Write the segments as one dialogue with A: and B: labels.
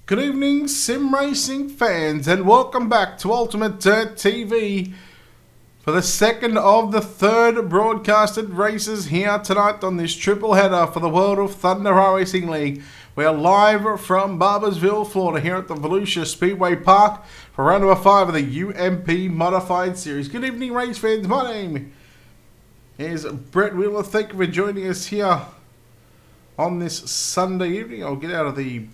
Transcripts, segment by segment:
A: Good evening, sim racing fans, and welcome back to Ultimate Dirt TV for the second of the third broadcasted races here tonight on this triple header for the World of Thunder Racing League. We are live from Barbersville, Florida, here at the Volusia Speedway Park for round number 5 of the UMP Modified Series. Good evening, race fans. My name is Brett Wheeler. Thank you for joining us here on this Sunday evening. I'll get out of the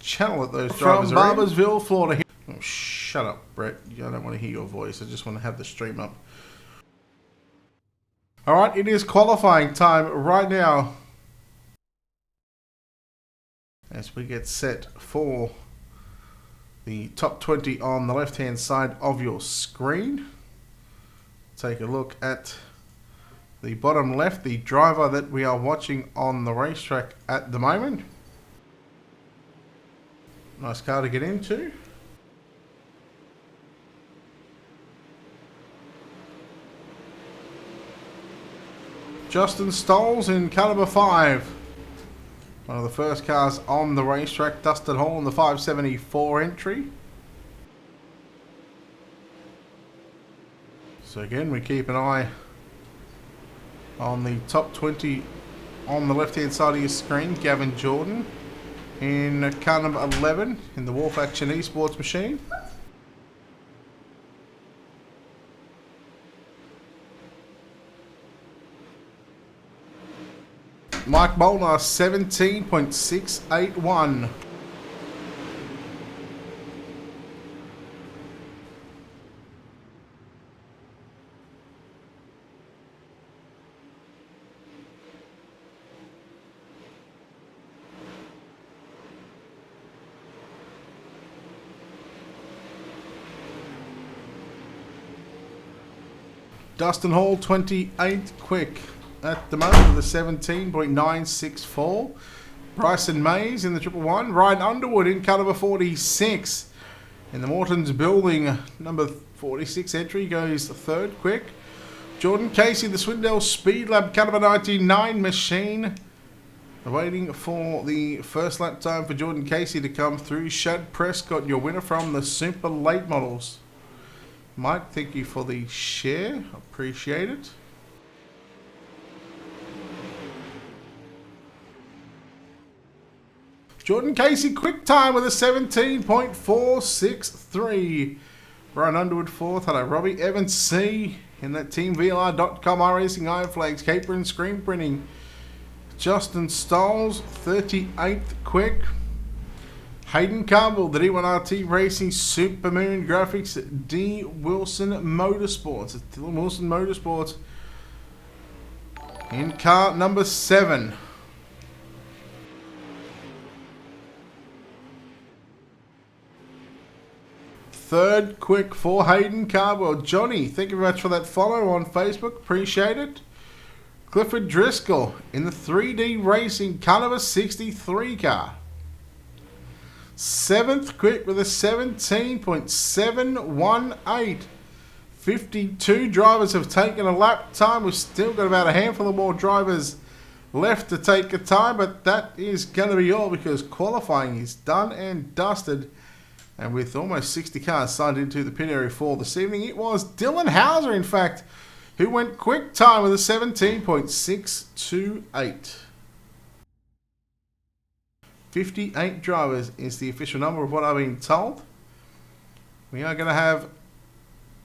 A: channel that those drivers are in. From Barbersville, Florida. Oh, shut up, Brett. I don't want to hear your voice. I just want to have the stream up. Alright, it is qualifying time right now as we get set for the top 20 on the left hand side of your screen. Take a look at the bottom left, the driver that we are watching on the racetrack at the moment. Nice car to get into. Justin Stolz in car number 5. One of the first cars on the racetrack. Dustin Hall in the 574 entry. So again, we keep an eye on the top 20 on the left hand side of your screen. Gavin Jordan in car number 11 in the Wolf Action Esports machine. Mike Molnar 17.681. Dustin Hall 28 quick at the moment with a 17.964. Bryson Mays in the 111. Ryan Underwood in car number 46 in the Morton's Building number 46 entry, goes third quick. Jordan Casey, the Swindell Speed Lab car number 99 machine, waiting for the first lap time for Jordan Casey to come through. Shad Prescott, your winner from the Super Late Models. Mike, thank you for the share. Appreciate it. Jordan Casey, quick time with a 17.463. Brian Underwood fourth. Hello, Robbie. Evans C in that TeamVLR.com iRacing Iron Flags Caper and Screen Printing. Justin Stolz, 38th quick. Hayden Campbell, the D1RT Racing Supermoon Graphics, D. Wilson Motorsports. It's Dylan Wilson Motorsports in car number 7. Third quick for Hayden Cardwell. Johnny, thank you very much for that follow on Facebook. Appreciate it. Clifford Driscoll in the 3D Racing car number 63 car. 7th quick with a 17.718. 52 drivers have taken a lap time. We've still got about a handful of more drivers left to take a time, but that is going to be all because qualifying is done and dusted. And with almost 60 cars signed into the pit area for this evening, it was Dylan Hauser, in fact, who went quick time with a 17.628. 58 drivers is the official number of what I've been told. We are going to have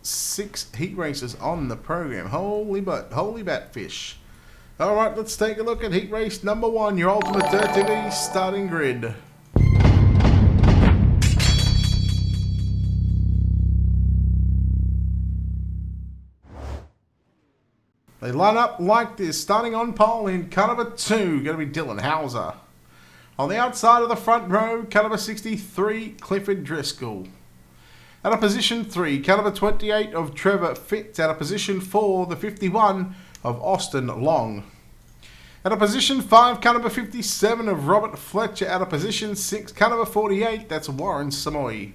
A: 6 heat races on the program. Holy batfish. Alright, let's take a look at heat race number 1, your Ultimate Dirt TV starting grid. They line up like this, starting on pole in car number 2, going to be Dylan Hauser. On the outside of the front row, car number 63, Clifford Driscoll. Out of position 3, car number 28 of Trevor Fitz. Out of position 4, the 51 of Austin Long. Out of position 5, car number 57 of Robert Fletcher. Out of position 6, car number 48, that's Warren Samoy.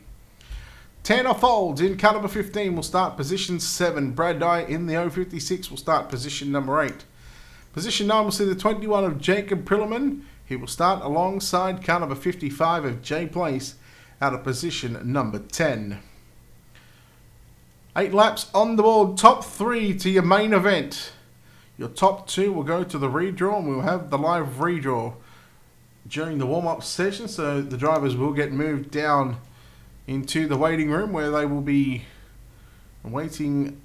A: Tanner Folds in car number 15 will start position 7. Brad Dye in the 056 will start position number 8. Position 9 will see the 21 of Jacob Prillerman. He will start alongside car number 55 of J Place out of position number 10. 8 laps on the board. Top 3 to your main event. Your top 2 will go to the redraw, and we'll have the live redraw during the warm-up session, so the drivers will get moved down into the waiting room where they will be awaiting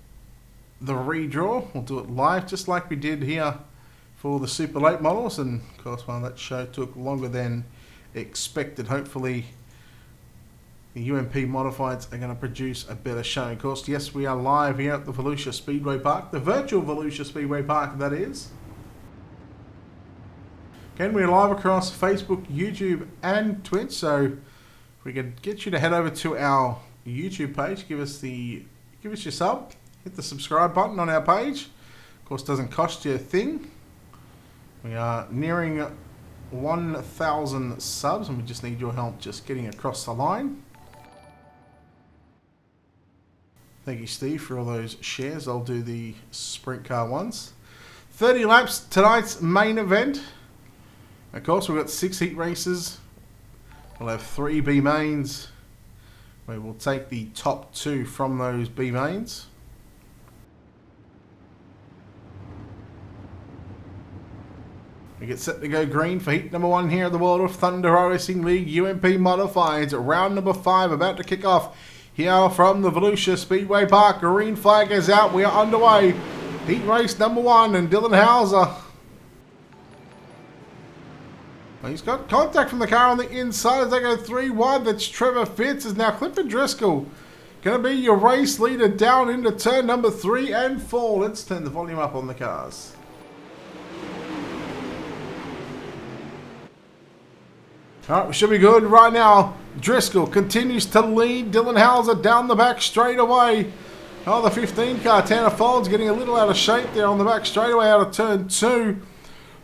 A: the redraw. We'll do it live just like we did here for the Super Late models, and of course, well, that show took longer than expected. Hopefully the UMP modifieds are going to produce a better show. Of course, yes, we are live here at the Volusia Speedway Park, the virtual Volusia Speedway Park, that is. Again, we're live across Facebook, YouTube, and Twitch, so if we could get you to head over to our YouTube page, give us your sub, hit the subscribe button on our page. Of course, doesn't cost you a thing. We are nearing 1,000 subs, and we just need your help just getting across the line. Thank you, Steve, for all those shares. I'll do the sprint car ones. 30 laps, tonight's main event. Of course, we've got 6 heat races. We'll have 3 B mains. We will take the top 2 from those B mains. We get set to go green for heat number 1 here at the World of Thunder Racing League UMP Modifieds. Round number 5 about to kick off here from the Volusia Speedway Park. Green flag is out. We are underway. Heat race number 1, and Dylan Hauser. He's got contact from the car on the inside as they go 3 wide. That's Trevor Fitz. Is now Clifford Driscoll going to be your race leader down into turn number 3 and 4. Let's turn the volume up on the cars. Alright, we should be good right now. Driscoll continues to lead Dylan Hauser down the back straightaway. Oh, the 15 car, Tanner Folds, getting a little out of shape there on the back straightaway out of turn 2.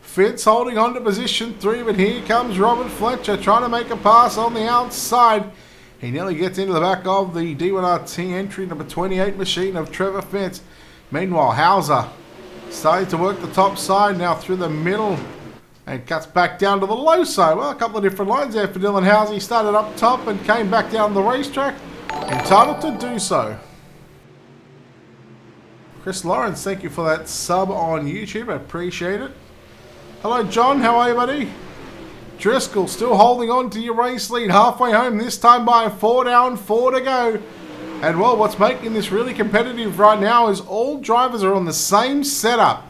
A: Fitz holding on to position 3, but here comes Robert Fletcher trying to make a pass on the outside. He nearly gets into the back of the D1RT entry number 28 machine of Trevor Fitz. Meanwhile, Hauser starting to work the top side now through the middle. And cuts back down to the low side. Well, a couple of different lines there for Dylan Hauser. He started up top and came back down the racetrack. Entitled to do so. Chris Lawrence, thank you for that sub on YouTube. I appreciate it. Hello, John. How are you, buddy? Driscoll still holding on to your race lead. Halfway home this time by 4 down, 4 to go. And, well, what's making this really competitive right now is all drivers are on the same setup.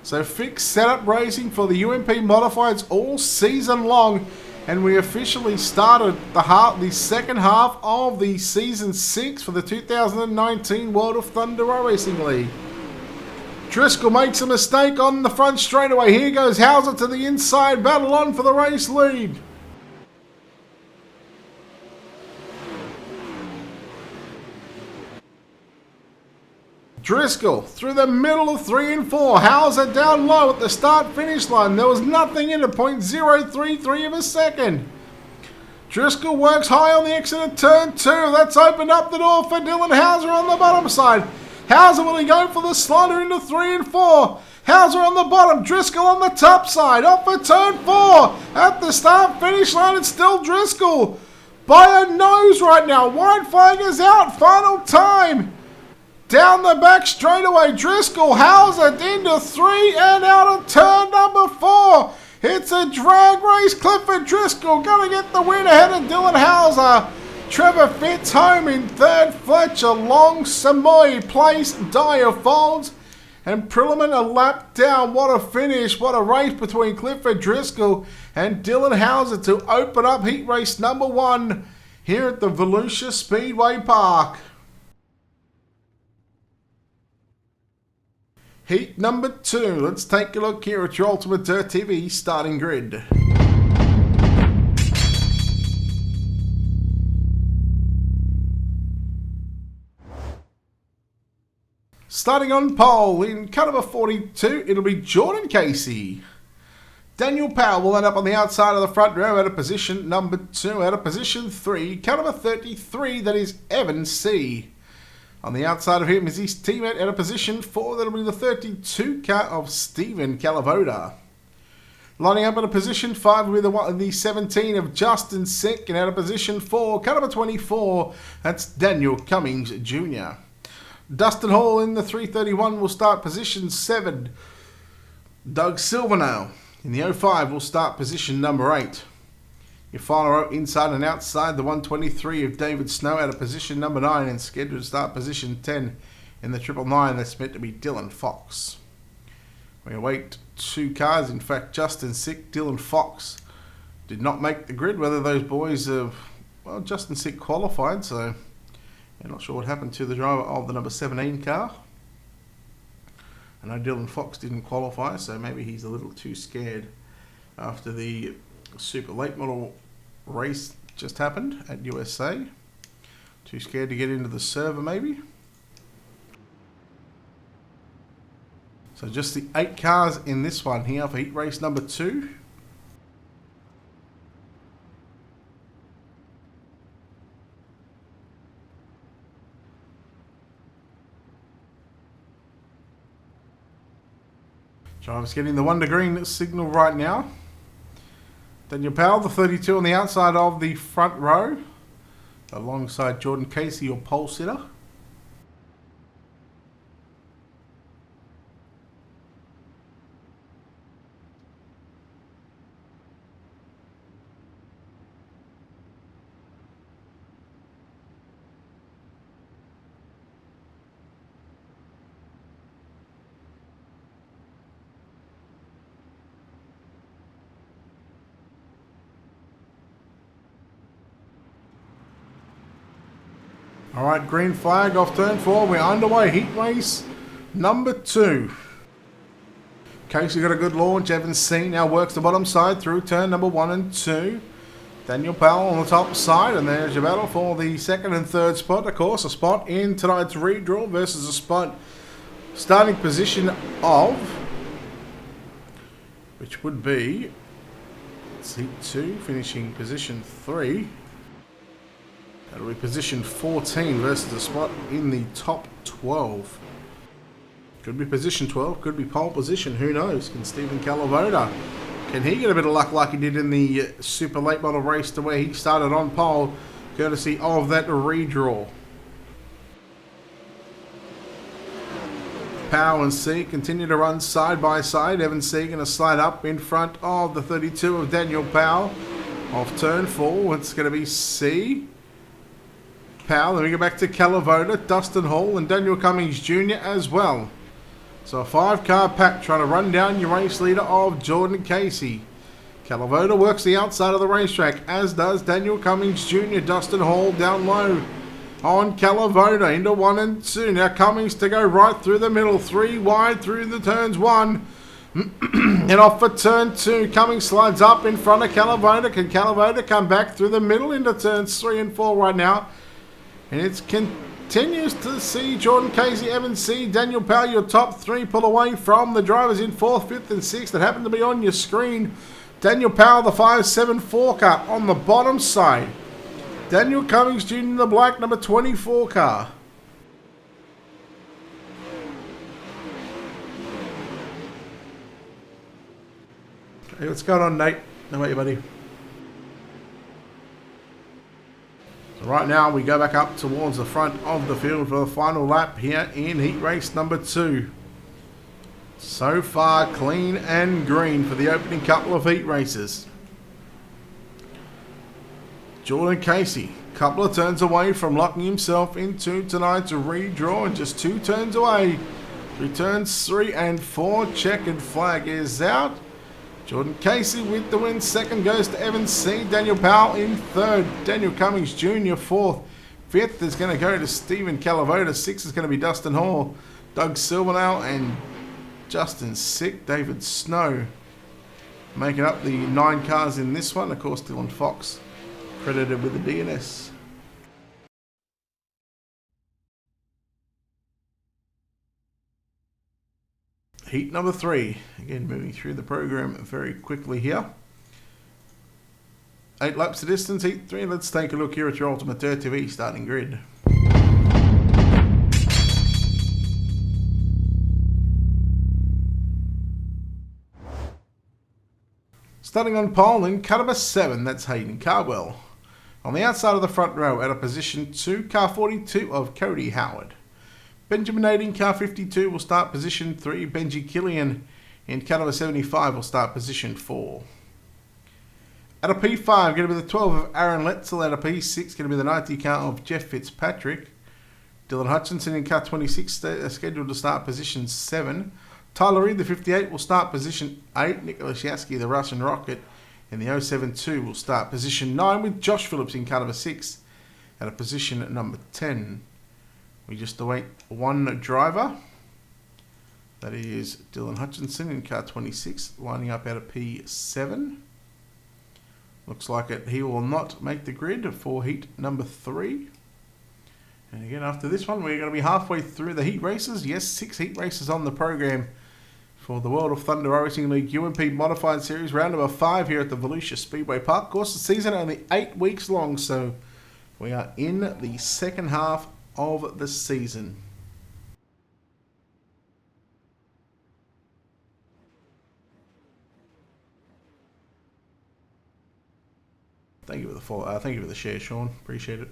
A: So fixed setup racing for the UMP Modifieds all season long, and we officially started the second half of the season 6 for the 2019 World of Thunder Racing League. Driscoll makes a mistake on the front straightaway. Here goes Hauser to the inside, battle on for the race lead. Driscoll through the middle of 3 and 4. Hauser down low at the start-finish line. There was nothing in it, 0.033 of a second. Driscoll works high on the exit of turn 2. That's opened up the door for Dylan Hauser on the bottom side. Hauser will go for the slider into 3 and 4. Hauser on the bottom, Driscoll on the top side. Off for turn 4. At the start-finish line, it's still Driscoll. By a nose right now. White flag is out. Final time. Down the back straightaway, Driscoll, Hauser into 3 and out of turn number 4. It's a drag race. Clifford Driscoll going to get the win ahead of Dylan Hauser. Trevor Fitz home in 3rd. Fletcher, Long, Samoy, Place, Dyer, Folds, and Prilliman a lap down. What a finish. What a race between Clifford Driscoll and Dylan Hauser to open up heat race number 1 here at the Volusia Speedway Park. Heat number 2. Let's take a look here at your Ultimate Dirt TV starting grid. Starting on pole in car number 42, it'll be Jordan Casey. Daniel Powell will end up on the outside of the front row at a position number 2. Out of position 3, car number 33, that is Evan C. On the outside of him is his teammate at a position 4. That'll be the 32 car of Stephen Calavoda. Lining up at a position 5 with the 17 of Justin Sick, and out of position 4, car number 24, that's Daniel Cummings Jr. Dustin Hall in the 331 will start position 7. Doug Silvernail in the 05 will start position number 8. Your final row inside and outside, the 123 of David Snow out of position number 9 and scheduled to start position 10 in the 999, that's meant to be Dylan Fox. We're going to wait 2 cars. In fact, Justin Sick, Dylan Fox did not make the grid. Whether those boys have, well, Justin Sick qualified, so I'm not sure what happened to the driver of the number 17 car. I know Dylan Fox didn't qualify, so maybe he's a little too scared after the super late model race just happened at USA. Too scared to get into the server, maybe. So just the 8 cars in this one here for heat race number 2. Drivers getting the 1 to green signal right now. Daniel Powell, the 32 on the outside of the front row, alongside Jordan Casey, your pole sitter. All right, green flag off turn 4. We're underway. Heat race number 2. Casey got a good launch. Evans C now works the bottom side through turn number 1 and 2. Daniel Powell on the top side, and there's your battle for the 2nd and 3rd spot. Of course, a spot in tonight's redraw versus a spot starting position of, which would be Heat 2, finishing position 3. That'll be position 14 versus the spot in the top 12. Could be position 12, could be pole position, who knows? Can Stephen Calavoda, can he get a bit of luck like he did in the super late model race to where he started on pole, courtesy of that redraw? Powell and C continue to run side by side. Evan C going to slide up in front of the 32 of Daniel Powell. Off turn 4, it's going to be C. Powell, then we go back to Calavoda, Dustin Hall and Daniel Cummings Jr. as well. So a 5-car pack trying to run down your race leader of Jordan Casey. Calavoda works the outside of the racetrack, as does Daniel Cummings Jr. Dustin Hall down low on Calavoda into 1 and 2. Now Cummings to go right through the middle, 3 wide through the turns 1. And off for turn 2, Cummings slides up in front of Calavoda. Can Calavoda come back through the middle into turns 3 and 4 right now? And it continues to see Jordan Casey, Evan C, Daniel Powell, your top 3 pull away from the drivers in 4th, 5th and 6th that happen to be on your screen. Daniel Powell, the 574 car on the bottom side. Daniel Cummings Jr., the black number 24 car. Okay, what's going on, Nate? How about you, buddy? Right now we go back up towards the front of the field for the final lap here in heat race number 2. So far clean and green for the opening couple of heat races. Jordan Casey, couple of turns away from locking himself into tonight's redraw, and just 2 turns away. Through turns 3 and 4, checkered flag is out. Jordan Casey with the win. 2nd goes to Evan C. Daniel Powell in 3rd. Daniel Cummings Jr. 4th. 5th is going to go to Stephen Calavoda. 6th is going to be Dustin Hall, Doug Silvernail and Justin Sick. David Snow making up the 9 cars in this one. Of course, Dylan Fox credited with the DNS. Heat number 3. Again, moving through the program very quickly here. 8 laps of distance, heat 3. Let's take a look here at your Ultimate Dirt TV starting grid. Starting on pole in car number 7, that's Hayden Cardwell. On the outside of the front row, out of position 2, car 42 of Cody Howard. Benjamin 18, car 52 will start position 3. Benji Killian in car number 75 will start position 4. At a P5, going to be the 12 of Aaron Letzel. At a P6, going to be the 90 car of Jeff Fitzpatrick. Dylan Hutchinson in car 26 scheduled to start position 7. Tyler Reid, the 58, will start position 8. Nicholas Yaski, the Russian Rocket, in the 072 will start position 9, with Josh Phillips in car number 6 at a position number 10. We just await one driver. That is Dylan Hutchinson in car 26, lining up out of P7. Looks like he will not make the grid for heat number 3. And again, after this one, we're going to be halfway through the heat races. Yes, 6 heat races on the program for the World of Thunder Racing League UMP Modified Series, round number 5 here at the Volusia Speedway Park. Of course, the season only 8 weeks long, so we are in the second half of the season. Thank you for the follow. Thank you for the share, Sean. Appreciate it.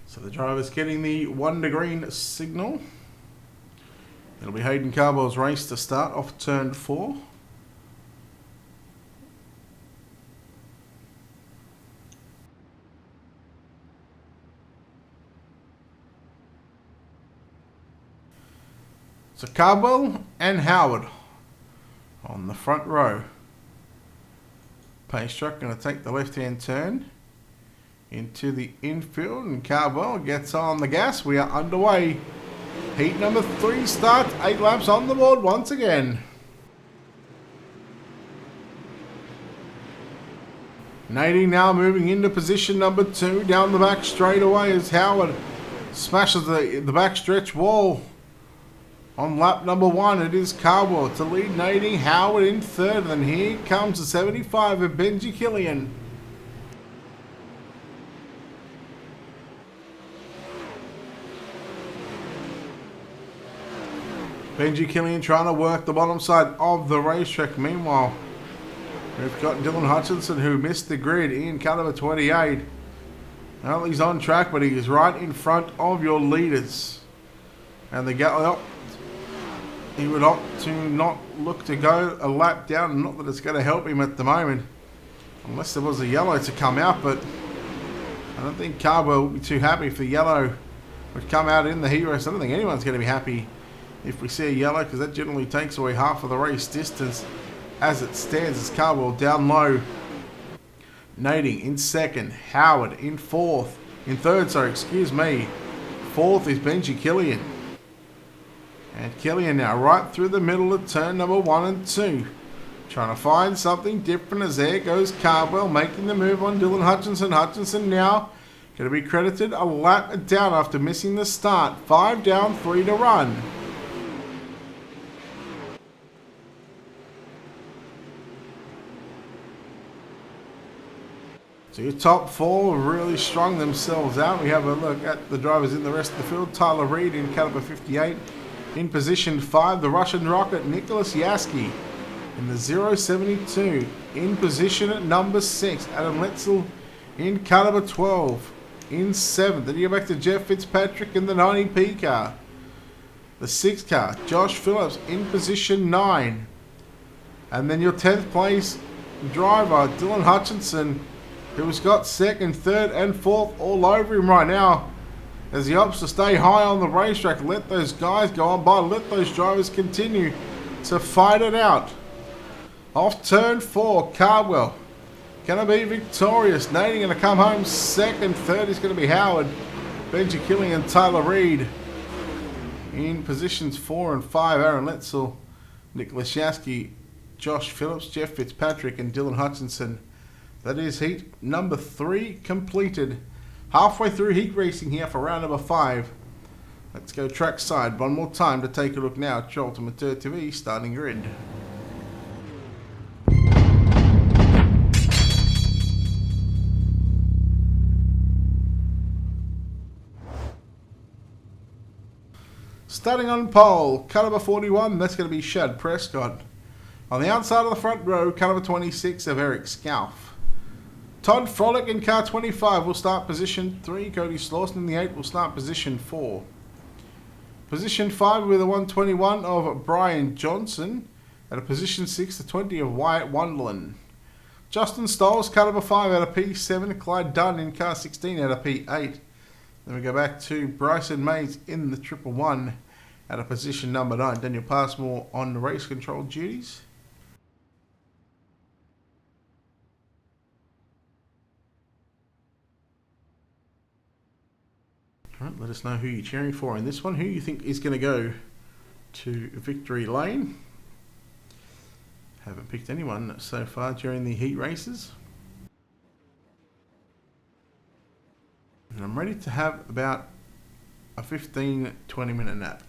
A: So the driver's getting the 1 green signal. It'll be Hayden Cardwell's race to start off turn 4. So Cardwell and Howard on the front row. Pace truck going to take the left-hand turn into the infield, and Cardwell gets on the gas. We are underway. Heat number 3 starts, 8 laps on the board once again. Nadine now moving into position number 2, down the back straight away as Howard smashes the back stretch wall. On lap number 1, it is Cardwell to lead Nadine, Howard in 3rd, and here comes the 75 of Benji Killian. Benji Killian trying to work the bottom side of the racetrack. Meanwhile, we've got Dylan Hutchinson, who missed the grid in car number 28. Well, he's on track, but he is right in front of your leaders. And he would opt to not look to go a lap down. Not that it's going to help him at the moment, unless there was a yellow to come out. But I don't think Cardwell would be too happy if the yellow would come out in the heat race. I don't think anyone's going to be happy if we see a yellow, because that generally takes away half of the race distance as it stands. As Cardwell down low. Nading in 2nd. Howard in 4th. In 3rd, sorry, excuse me. 4th is Benji Killian. And Killian now right through the middle of turn number 1 and 2. Trying to find something different as there goes Cardwell making the move on Dylan Hutchinson. Hutchinson now going to be credited a lap down after missing the start. 5 down, 3 to run. So your top 4 really strung themselves out. We have a look at the drivers in the rest of the field. Tyler Reid in car number 58. In position 5, the Russian Rocket, Nicholas Yaski in the 072. In position at number 6, Adam Letzel in car number 12. In 7th, then you go back to Jeff Fitzpatrick in the 90P car. The 6th car, Josh Phillips in position 9. And then your 10th place driver, Dylan Hutchinson, who's got 2nd, 3rd, and 4th all over him right now, as he opts to stay high on the racetrack. Let those guys go on by. Let those drivers continue to fight it out. Off turn 4, Cardwell going to be victorious. Nadine going to come home 2nd. 3rd is going to be Howard. Benji Killian and Tyler Reid. In positions 4 and 5, Aaron Letzel, Nicholas Yaski, Josh Phillips, Jeff Fitzpatrick, and Dylan Hutchinson. That is heat number 3 completed. Halfway through heat racing here for round number 5 Let's go trackside one more time to take a look now at your Ultimate Dirt TV starting grid. Starting on pole, car number 41, that's going to be Shad Prescott. On the outside of the front row, car number 26 of Eric Scalf. Todd Frolic in car 25 will start position 3. Cody Slauson in the 8 will start position 4. Position 5 with a 121 of Brian Johnson. At a position 6, the 20 of Wyatt Wonderland. Justin Stoles, car number 5 out of P7. Clyde Dunn in car 16 out of P8. Then we go back to Bryson Mays in the 111 at a position number 9. Daniel Passmore on the race control duties. Alright, let us know who you're cheering for in this one. Who you think is going to go to victory lane. Haven't picked anyone so far during the heat races. And I'm ready to have about a 15-20 minute nap.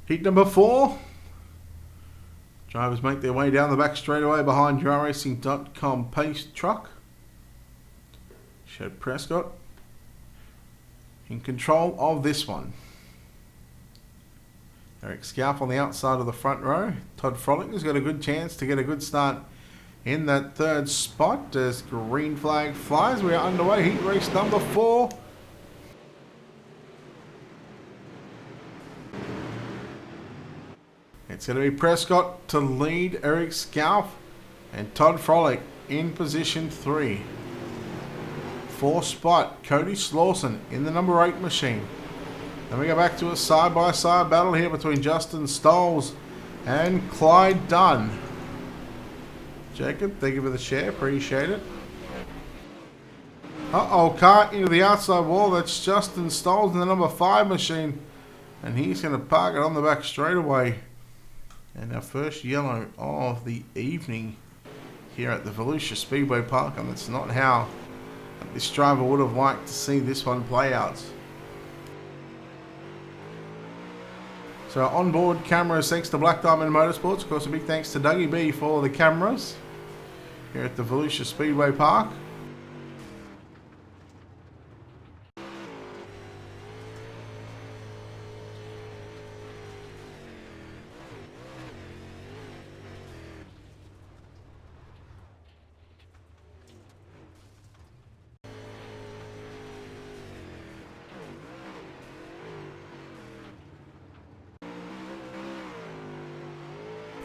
A: Heat number 4. Drivers make their way down the back straightaway behind DryRacing.com pace truck. Shad Prescott in control of this one. Eric Scalf on the outside of the front row. Todd Frolic has got a good chance to get a good start in that third spot as green flag flies. We are underway. Heat race number 4. It's going to be Prescott to lead Eric Scalf and Todd Frolic in position 3. 4th spot, Cody Slauson in the number 8 machine. Then we go back to a side-by-side battle here between Justin Stoles and Clyde Dunn. Jacob, thank you for the share. Appreciate it. Uh-oh, car into the outside wall. That's Justin Stoles in the number 5 machine. And he's going to park it on the back straightaway. And our first yellow of the evening here at the Volusia Speedway Park. And that's not how this driver would have liked to see this one play out. So onboard cameras, thanks to Black Diamond Motorsports. Of course, a big thanks to Dougie B for the cameras here at the Volusia Speedway Park.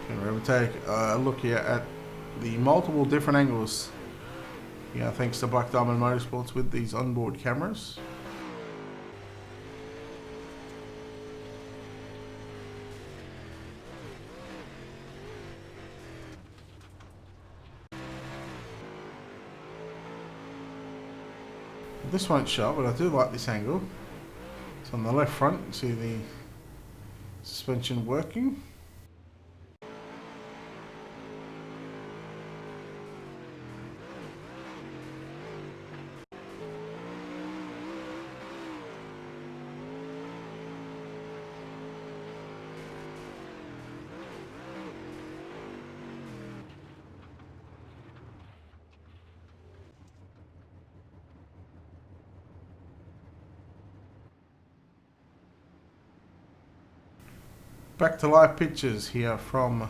A: And we're going to take a look here at the multiple different angles. Yeah, thanks to Black Diamond Motorsports with these onboard cameras. This won't show, but I do like this angle. It's on the left front. You see the suspension working. Back to live pictures here from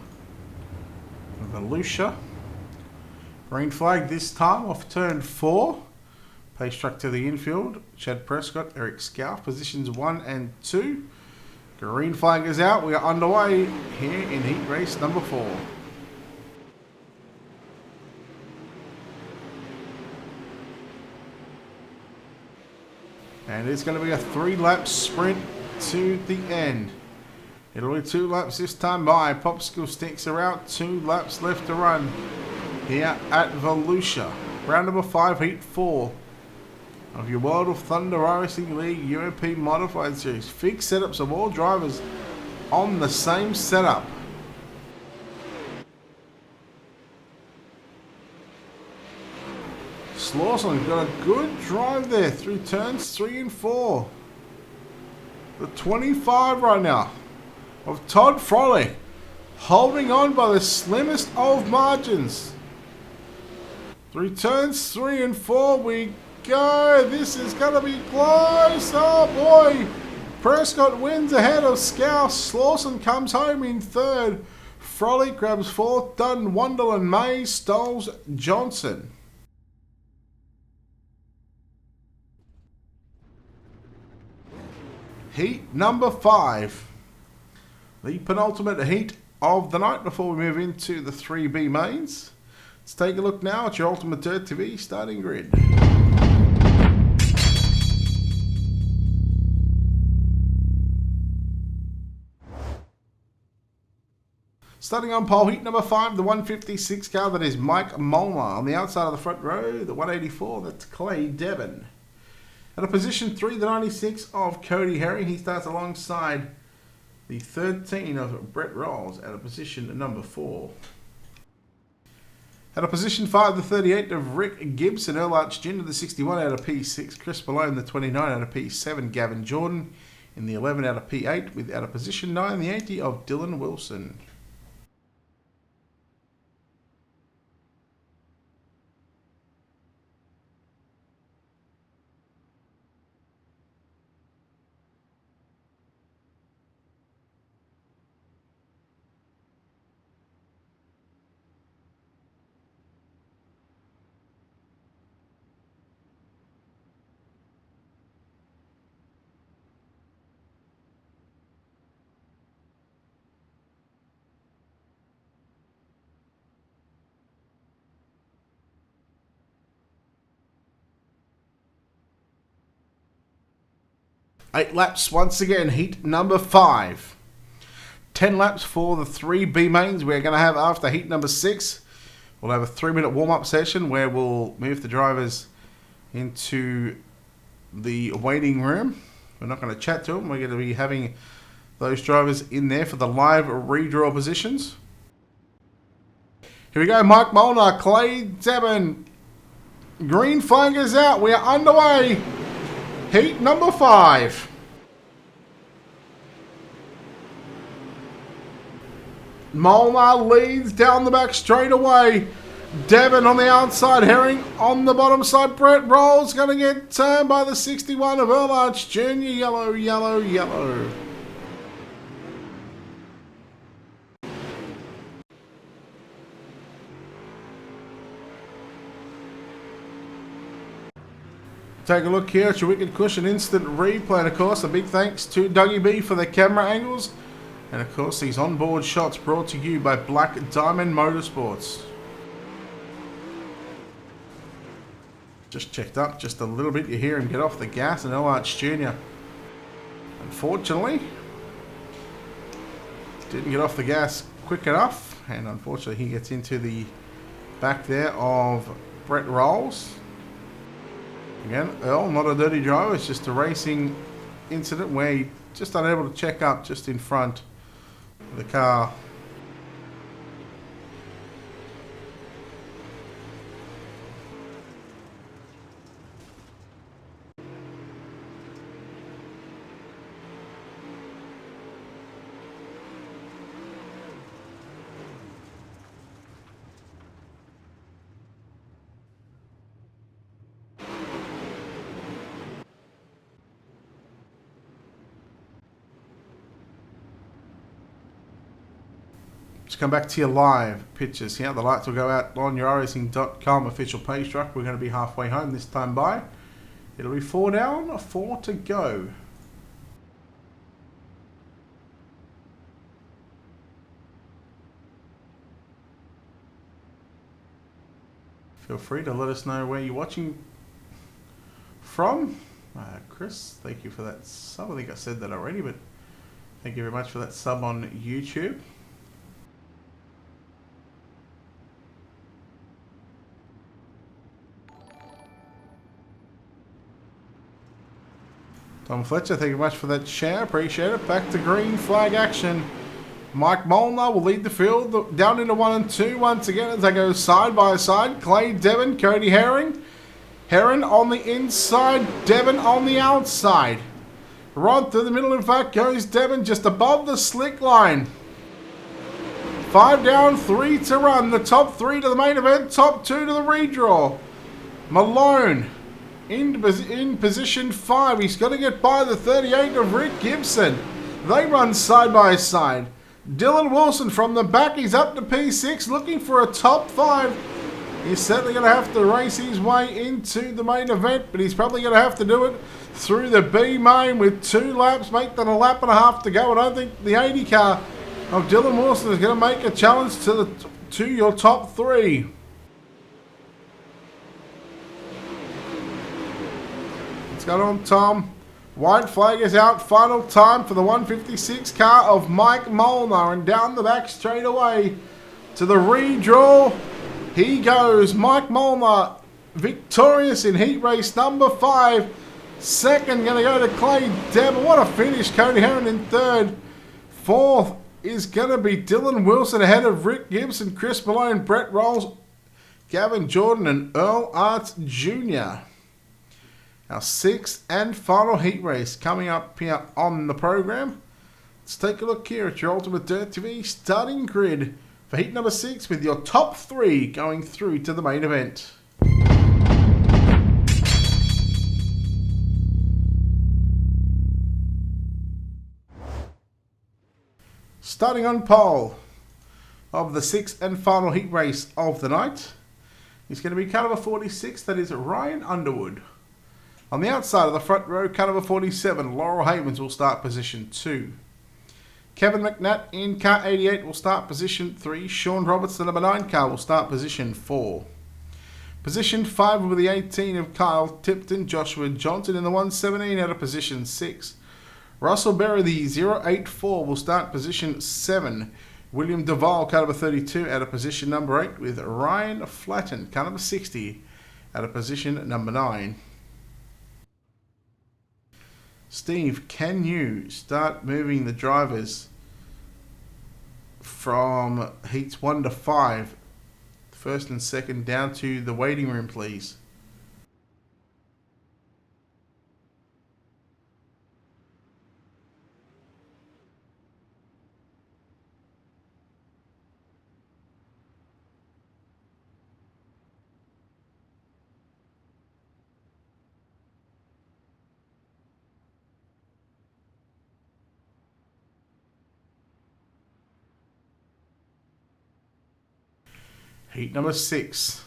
A: Volusia. Green flag this time off turn 4. Pace truck to the infield. Shad Prescott, Eric Scalf, positions 1 and 2. Green flag is out. We are underway here in heat race number 4. And it's going to be a 3-lap sprint to the end. It'll be 2 laps this time by. Popsicle sticks are out. 2 laps left to run here at Volusia. Round number 5, heat 4 of your World of Thunder Racing League UMP Modified Series. Fixed setups of all drivers on the same setup. Slawson got a good drive there through turns 3 and 4. The 25 right now of Todd Froley, holding on by the slimmest of margins. Through turns 3 and 4 we go. This is going to be close. Oh boy. Prescott wins ahead of Scouse. Slawson comes home in third. Froley grabs fourth. Dunn, Wonderland, May, Stoles, Johnson. Heat number 5. The penultimate heat of the night before we move into the 3B mains. Let's take a look now at your Ultimate Dirt TV starting grid. Starting on pole, heat number 5, the 156 car, that is Mike Molnar. On the outside of the front row, the 184, that's Clay Devon. At a position 3, the 96 of Cody Herring. He starts alongside the 13 of Brett Rolls at a position number 4. At a position 5, the 38 of Rick Gibson. Earl Arch Jr. the 61 out of P6. Chris Malone the 29 out of P7. Gavin Jordan in the 11 out of P8. With at a position 9, the 80 of Dylan Wilson. Eight laps once again, heat number 5. 10 laps for the 3B mains. We're going to have after heat number 6. We'll have a 3-minute warm-up session where we'll move the drivers into the waiting room. We're not going to chat to them. We're going to be having those drivers in there for the live redraw positions. Here we go, Mike Molnar, Clay Devon. Green flag is out. We are underway. Heat number 5. Molnar leads down the back straight away. Devon on the outside, Herring on the bottom side. Brett Rolls going to get turned by the 61 of Earl Arch Jr. Yellow, yellow, yellow. Take a look here at your Wicked Cushion Instant Replay. And of course, a big thanks to Dougie B for the camera angles. And of course, these onboard shots brought to you by Black Diamond Motorsports. Just checked up just a little bit. You hear him get off the gas, and Earl Arch Jr. unfortunately didn't get off the gas quick enough. And unfortunately, he gets into the back there of Brett Rolls. Again, Earl, not a dirty driver, it's just a racing incident where he just unable to check up just in front of the car. Just come back to your live pictures here. The lights will go out on your iRacing.com official page truck. We're going to be halfway home this time by. It'll be 4 down, 4 to go. Feel free to let us know where you're watching from. Chris, thank you for that sub. I think I said that already, but thank you very much for that sub on YouTube. Tom Fletcher, thank you very much for that share. Appreciate it. Back to green flag action. Mike Molnar will lead the field down into 1 and 2 once again as they go side by side. Clay Devon, Cody Herring, Heron on the inside, Devon on the outside. Right through the middle, in fact, goes Devon just above the slick line. 5 down, 3 to run. The top 3 to the main event, top 2 to the redraw. Malone in position 5. He's got to get by the 38 of Rick Gibson. They run side by side. Dylan Wilson from the back. He's up to P6 looking for a top 5. He's certainly going to have to race his way into the main event, but he's probably going to have to do it through the B main with 2 laps, make that a lap and a half to go. I don't think the 80 car of Dylan Wilson is going to make a challenge to your top 3. What's going on, Tom? White flag is out. Final time for the 156 car of Mike Molnar, and down the back straight away to the redraw. He goes. Mike Molnar victorious in heat race number 5. Second going to go to Clay Debber. What a finish. Cody Heron in third. Fourth is going to be Dylan Wilson ahead of Rick Gibson, Chris Malone, Brett Rolls, Gavin Jordan and Earl Arts Jr. Our 6th and final heat race coming up here on the program. Let's take a look here at your Ultimate Dirt TV starting grid for heat number 6 with your top 3 going through to the main event. Starting on pole of the 6th and final heat race of the night is going to be car number 46, that is Ryan Underwood. On the outside of the front row, car number 47, Laurel Havens will start position 2. Kevin McNatt in car 88 will start position 3. Sean Roberts, the number 9 car, will start position 4. Position 5 will be the 18 of Kyle Tipton. Joshua Johnson in the 117 out of position 6. Russell Berry, the 084, will start position 7. William Duvall, car number 32, out of position number 8, with Ryan Flatten, car number 60, out of position number 9. Steve, can you start moving the drivers from heats 1 to 5, first and second, down to the waiting room, please? Heat number 6.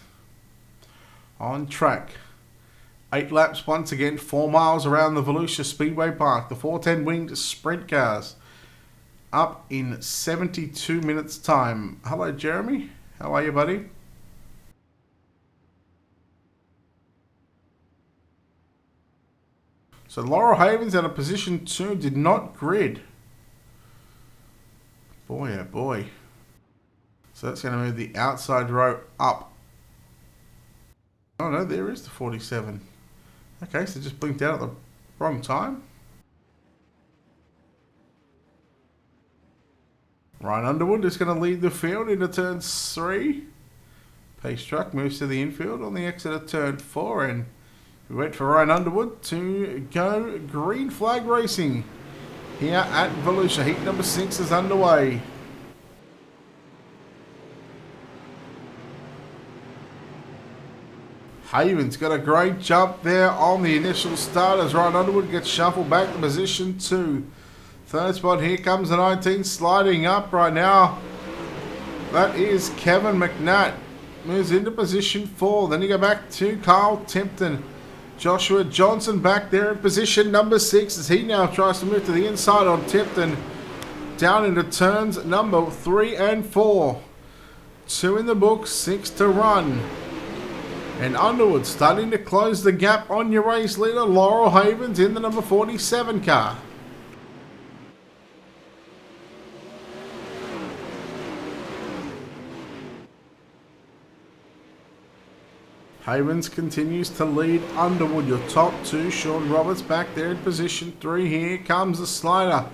A: On track. 8 laps once again, 4 miles around the Volusia Speedway Park. The 410 winged sprint cars up in 72 minutes time. Hello, Jeremy. How are you, buddy? So Laurel Havens out of position 2 did not grid. Boy, oh boy. So that's going to move the outside row up. Oh no, there is the 47. Okay, so just blinked out at the wrong time. Ryan Underwood is going to lead the field into turn 3. Pace truck moves to the infield on the exit of turn 4, and we wait for Ryan Underwood to go green flag racing here at Volusia. Heat number 6 is underway. Havens got a great jump there on the initial start as Ryan Underwood gets shuffled back to position 2. Third spot, here comes the 19 sliding up right now. That is Kevin McNatt. Moves into position 4. Then you go back to Kyle Tipton. Joshua Johnson back there in position number 6 as he now tries to move to the inside on Tipton. Down into turns number 3 and 4. 2 in the book, 6 to run. And Underwood starting to close the gap on your race leader, Laurel Havens, in the number 47 car. Havens continues to lead Underwood, your top 2. Sean Roberts back there in position 3. Here comes the slider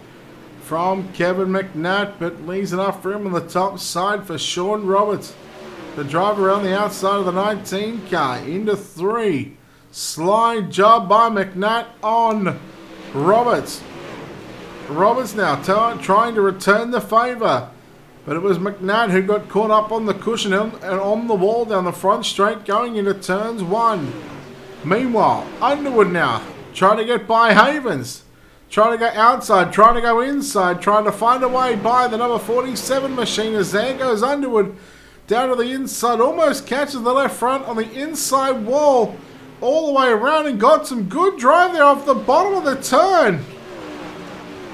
A: from Kevin McNatt, but leaves enough room on the top side for Sean Roberts. The driver around the outside of the 19 car into 3. Slide job by McNatt on Roberts. Roberts now trying to return the favour. But it was McNatt who got caught up on the cushion and on the wall down the front straight going into turns 1. Meanwhile, Underwood now trying to get by Havens. Trying to go outside, trying to go inside, trying to find a way by the number 47 machine as there goes Underwood down to the inside. Almost catches the left front on the inside wall all the way around and got some good drive there off the bottom of the turn.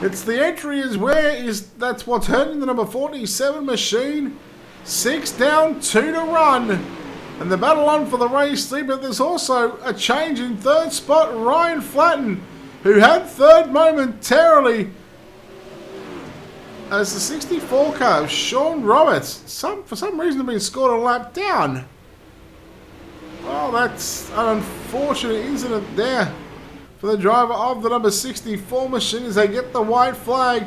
A: It's the entry that's what's hurting the number 47 machine. 6 down, 2 to run. And the battle on for the race 3, but there's also a change in third spot. Ryan Flatten, who had third momentarily as the 64 car of Sean Roberts. For some reason have been scored a lap down. Well, that's an unfortunate incident there for the driver of the number 64 machine as they get the white flag.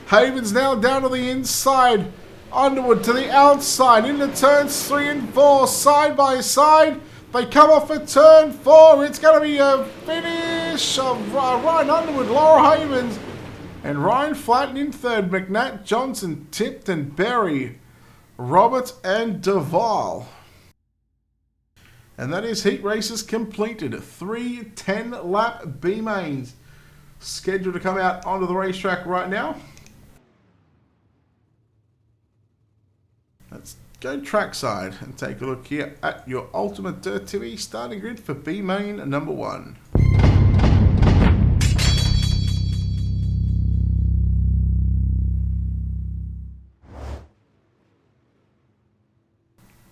A: Havens now down to the inside. Underwood to the outside into turns 3 and 4 side by side. They come off at turn 4. It's going to be a finish of Ryan Underwood, Laura Havens, and Ryan Flatten in third. McNatt, Johnson, Tipton, Berry, Roberts, and Duval. And that is heat races completed. 3 10-lap B-mains scheduled to come out onto the racetrack right now. Let's go trackside and take a look here at your Ultimate Dirt TV starting grid for B-main number 1.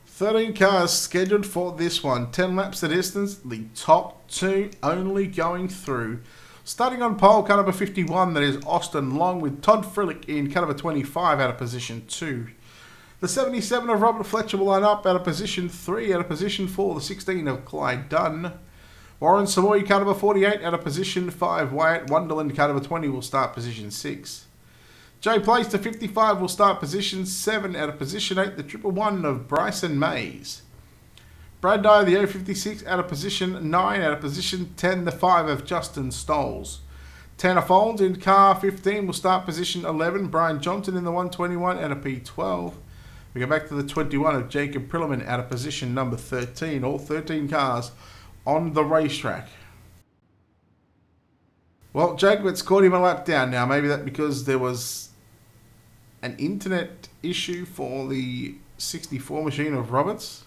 A: "13 cars scheduled for this one. 10 laps the distance. The top 2 only going through. Starting on pole, car number 51, that is Austin Long, with Todd Frillick in car number 25 out of position 2. The 77 of Robert Fletcher will line up out of position 3. Out of position 4, the 16 of Clyde Dunn. Warren Savoy, car number 48 out of position 5. Wyatt Wonderland, car number 20, will start position 6. Jay Place to 55 will start position 7. Out of position 8, the 111 of Bryson Mays. Brad Dyer, the 056 out of position 9. Out of position 10, the 5 of Justin Stoles. Tanner Folds in car 15 will start position 11. Brian Johnson in the 121 out of P12. We go back to the 21 of Jacob Prilliman out of position number 13. All 13 cars on the racetrack. Well, Jacob, it's caught him a lap down now. Maybe that because there was an internet issue for the 64 machine of Roberts.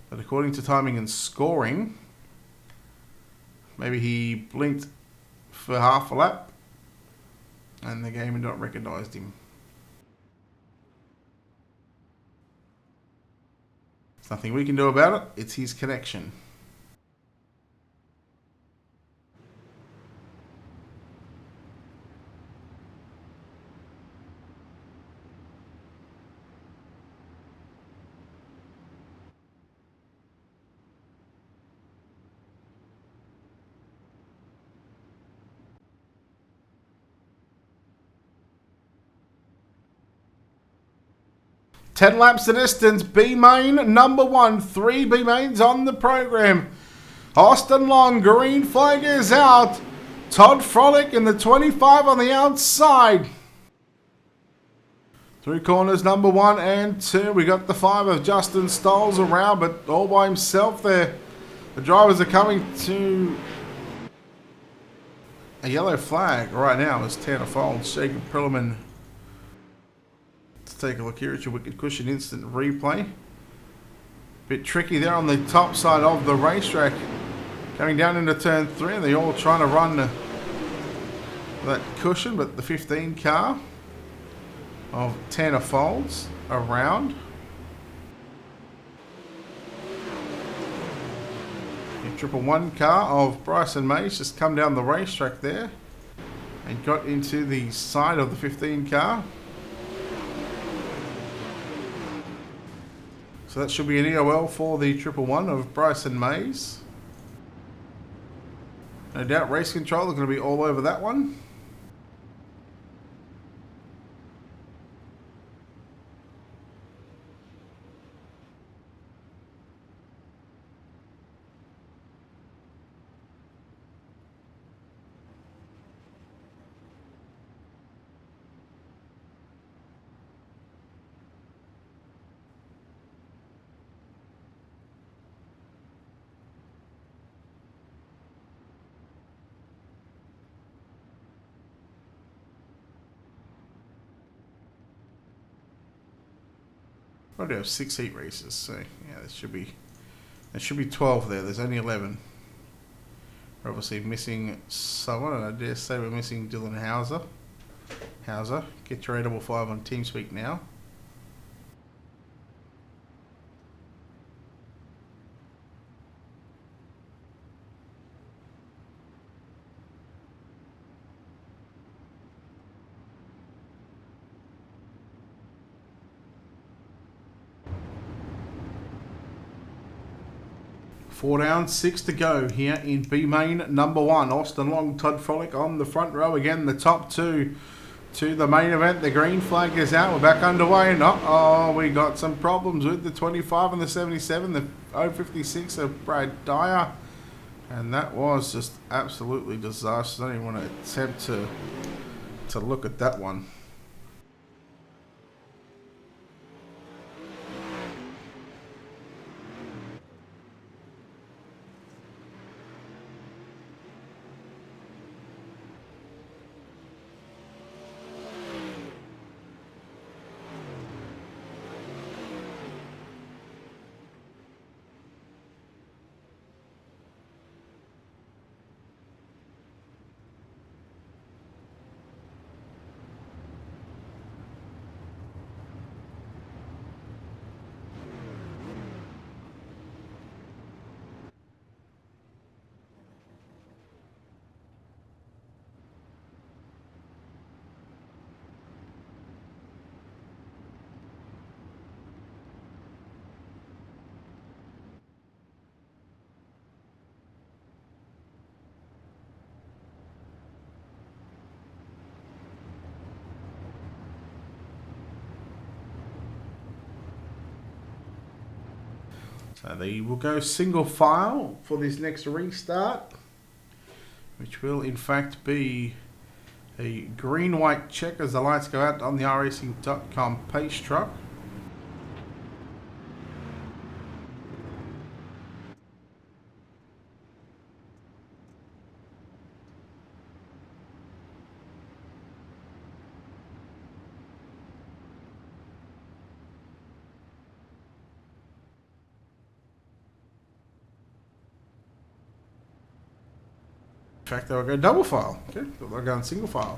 A: But according to timing and scoring, maybe he blinked for half a lap and the game had not recognised him. There's nothing we can do about it. It's his connection. Ten laps the distance. B-main number 1. 3 B-mains on the program. Austin Long, green flag is out. Todd Frolic in the 25 on the outside. Through corners number 1 and 2. We got the 5 of Justin Stoles around, but all by himself there. The drivers are coming to a yellow flag right now as Tanner Folds, Jacob Prilliman. Let's take a look here at your Wicked Cushion instant replay. Bit tricky there on the top side of the racetrack. Coming down into turn 3, and they're all trying to run that cushion, but the 15 car of Tanner Folds around. The 111 car of Bryson Mays just come down the racetrack there and got into the side of the 15 car. So that should be an EOL for the 111 of Bryson Mays. No doubt race control are going to be all over that one. I do have 6 heat races, so yeah, there should be 12 there. There's only 11. We're obviously missing someone, and I dare say we're missing Dylan Hauser. Hauser, get your 855 on TeamSpeak now. Four down, 6 to go here in B main number 1. Austin Long, Todd Frolic on the front row again. The top 2 to the main event. The green flag is out. We're back underway. And we got some problems with the 25 and the 77. The 056 of Brad Dyer. And that was just absolutely disastrous. I don't even want to attempt to look at that one. So they will go single file for this next restart, which will in fact be a green-white check as the lights go out on the racing.com pace truck. In fact, they'll go double file. Okay, they'll go in single file.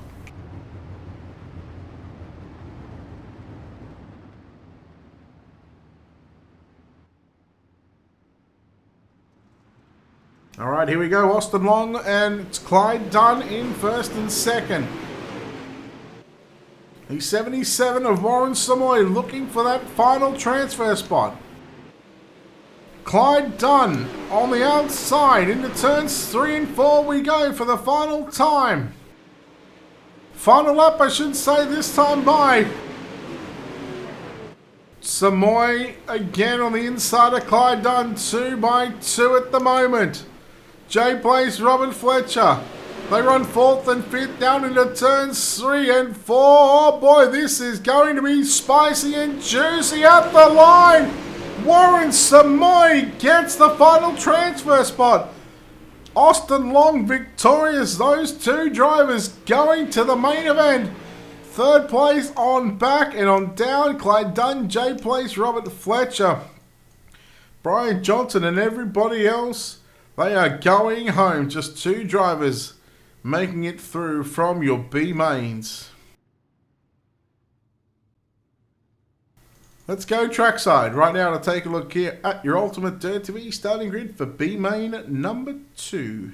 A: All right, here we go. Austin Long and it's Clyde Dunn in first and second. The 77 of Warren Samoy looking for that final transfer spot. Clyde Dunn on the outside into turns 3 and 4 we go for the final time. Final lap, I should say, this time by. Samoy again on the inside of Clyde Dunn, 2 by 2 at the moment. J plays Robert Fletcher. They run 4th and 5th down into turns 3 and 4. Oh boy, this is going to be spicy and juicy at the line. Warren Samoy gets the final transfer spot. Austin Long victorious. Those 2 drivers going to the main event. 3rd place on back and on down. Clyde Dunn, J place Robert Fletcher. Brian Johnson and everybody else, they are going home. Just 2 drivers making it through from your B mains. Let's go trackside right now to take a look here at your Ultimate Dirt TV starting grid for B main number 2.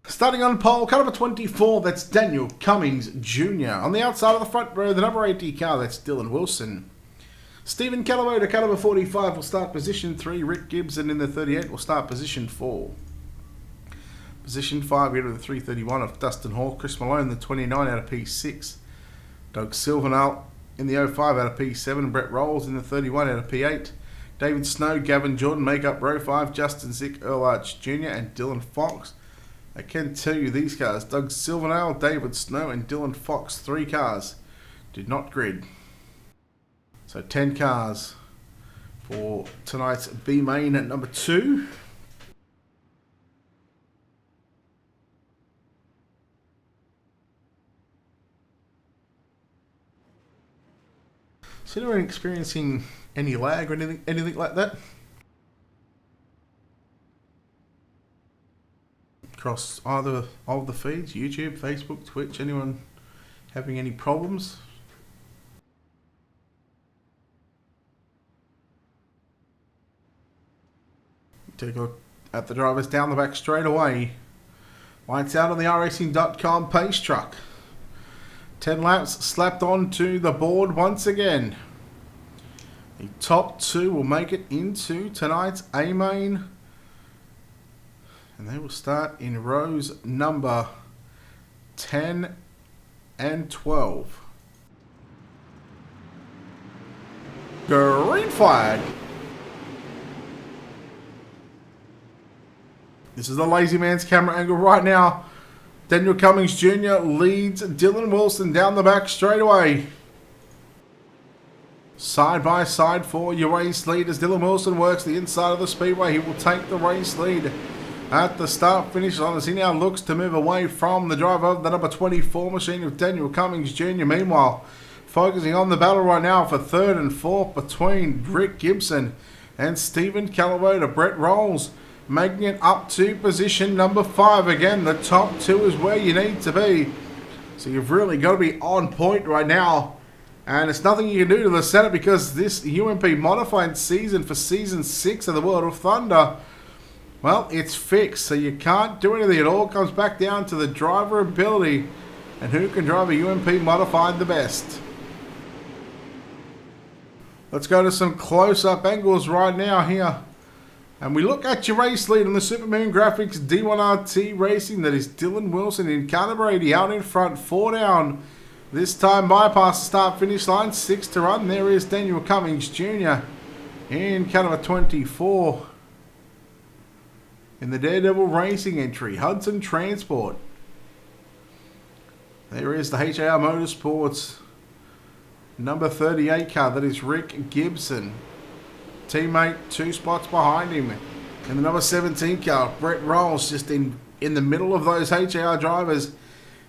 A: Starting on pole, car number 24, that's Daniel Cummings Jr. On the outside of the front row, the number 80 car, that's Dylan Wilson. Stephen Callaway to car number 45 will start position 3. Rick Gibson in the 38 will start position 4. Position 5, we go to the 331 of Dustin Hall. Chris Malone, the 29 out of P6. Doug Silvernail in the 05 out of P7. Brett Rolls in the 31 out of P8. David Snow, Gavin Jordan make up row 5. Justin Zick, Earl Arch Jr. and Dylan Fox. I can tell you these cars, Doug Silvernail, David Snow and Dylan Fox, 3 cars did not grid. So 10 cars for tonight's B main at number 2. Is anyone experiencing any lag or anything like that? Across either of the feeds, YouTube, Facebook, Twitch, anyone having any problems? Take a look at the drivers down the back straight away. Lights out on the iRacing.com pace truck. 10 laps slapped onto the board once again. The top two will make it into tonight's A-Main. And they will start in rows number 10 and 12. Green flag. This is the lazy man's camera angle right now. Daniel Cummings Jr. leads Dylan Wilson down the back straight away. Side by side for your race lead as Dylan Wilson works the inside of the speedway. He will take the race lead at the start finish line as he now looks to move away from the driver of the number 24 machine of Daniel Cummings Jr. Meanwhile, focusing on the battle right now for third and fourth between Rick Gibson and Stephen Calavoda. Brett Rolls making it up to position number 5. Again, the top two is where you need to be. So you've really got to be on point right now. And it's nothing you can do to the Senate because this UMP modified season for Season 6 of the World of Thunder, well, it's fixed. So you can't do anything. It all comes back down to the driver ability and who can drive a UMP modified the best. Let's go to some close-up angles right now here. And we look at your race lead on the Supermoon Graphics D1RT Racing. That is Dylan Wilson in Carter Brady out in front, 4 down. This time bypass the start-finish line, 6 to run. There is Daniel Cummings Jr. in car number 24. In the Daredevil Racing entry, Hudson Transport. There is the HAR Motorsports number 38 car. That is Rick Gibson. Teammate 2 spots behind him. In the number 17 car, Brett Rolls just in the middle of those HAR drivers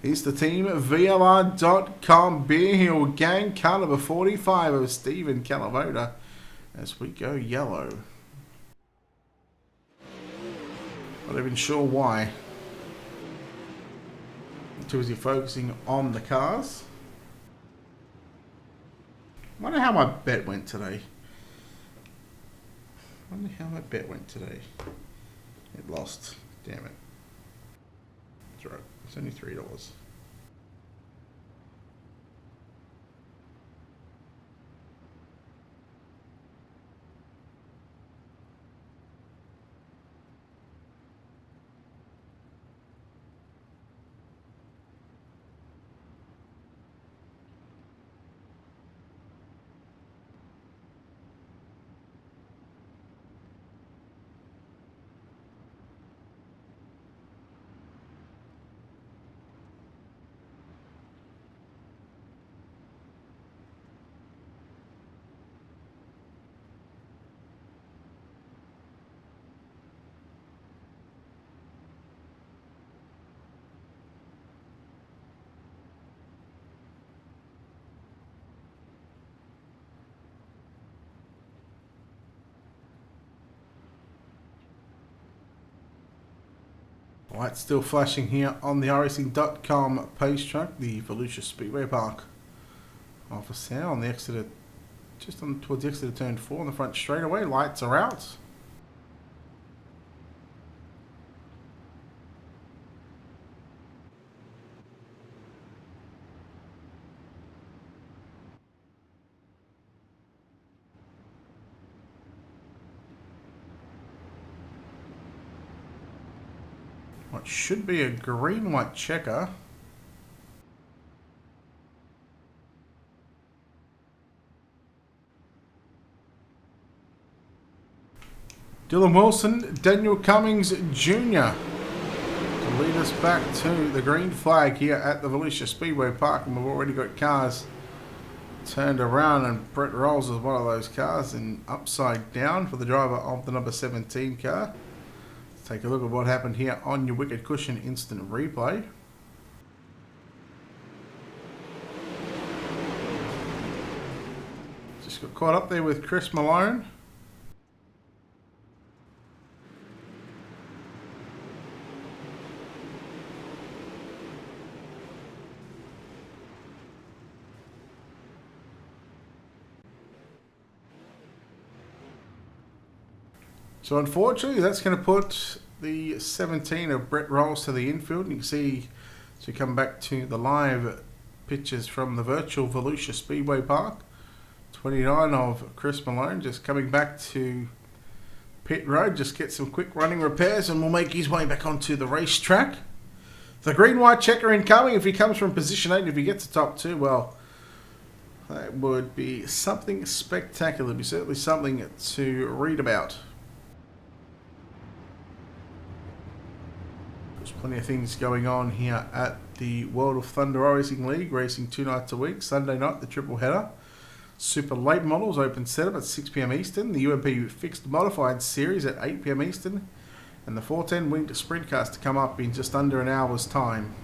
A: is the team VLR.com Beer Hill Gang car number 45 of Stephen Calavoda as we go yellow. Not even sure why. Too busy focusing on the cars. Wonder how my bet went today. It lost. Damn it. That's right. It's only $3. Lights still flashing here on the iRacing.com pace track, the Volusia Speedway Park. Off a sale on the Exeter, just on towards the Exeter turn 4 on the front straightaway. Lights are out. What should be a green-white checker. Dylan Wilson, Daniel Cummings Jr. to lead us back to the green flag here at the Volusia Speedway Park. And we've already got cars turned around, and Brett Rolls is one of those cars in upside down for the driver of the number 17 car. Take a look at what happened here on your Wicked Cushion instant replay. Just got caught up there with Chris Malone. So unfortunately, that's going to put the 17 of Brett Rolls to the infield. And you can see, as we come back to the live pictures from the virtual Volusia Speedway Park, 29 of Chris Malone just coming back to pit road, just get some quick running repairs, and will make his way back onto the racetrack. The green-white checker incoming. If he comes from position 8, if he gets the top 2, well, that would be something spectacular. It'd be certainly something to read about. There's plenty of things going on here at the World of Thunder Racing League, racing 2 nights a week. Sunday night, the triple header. Super late models open setup at 6 p.m. Eastern. The UMP fixed modified series at 8 p.m. Eastern. And the 410 winged sprint cars to come up in just under an hour's time.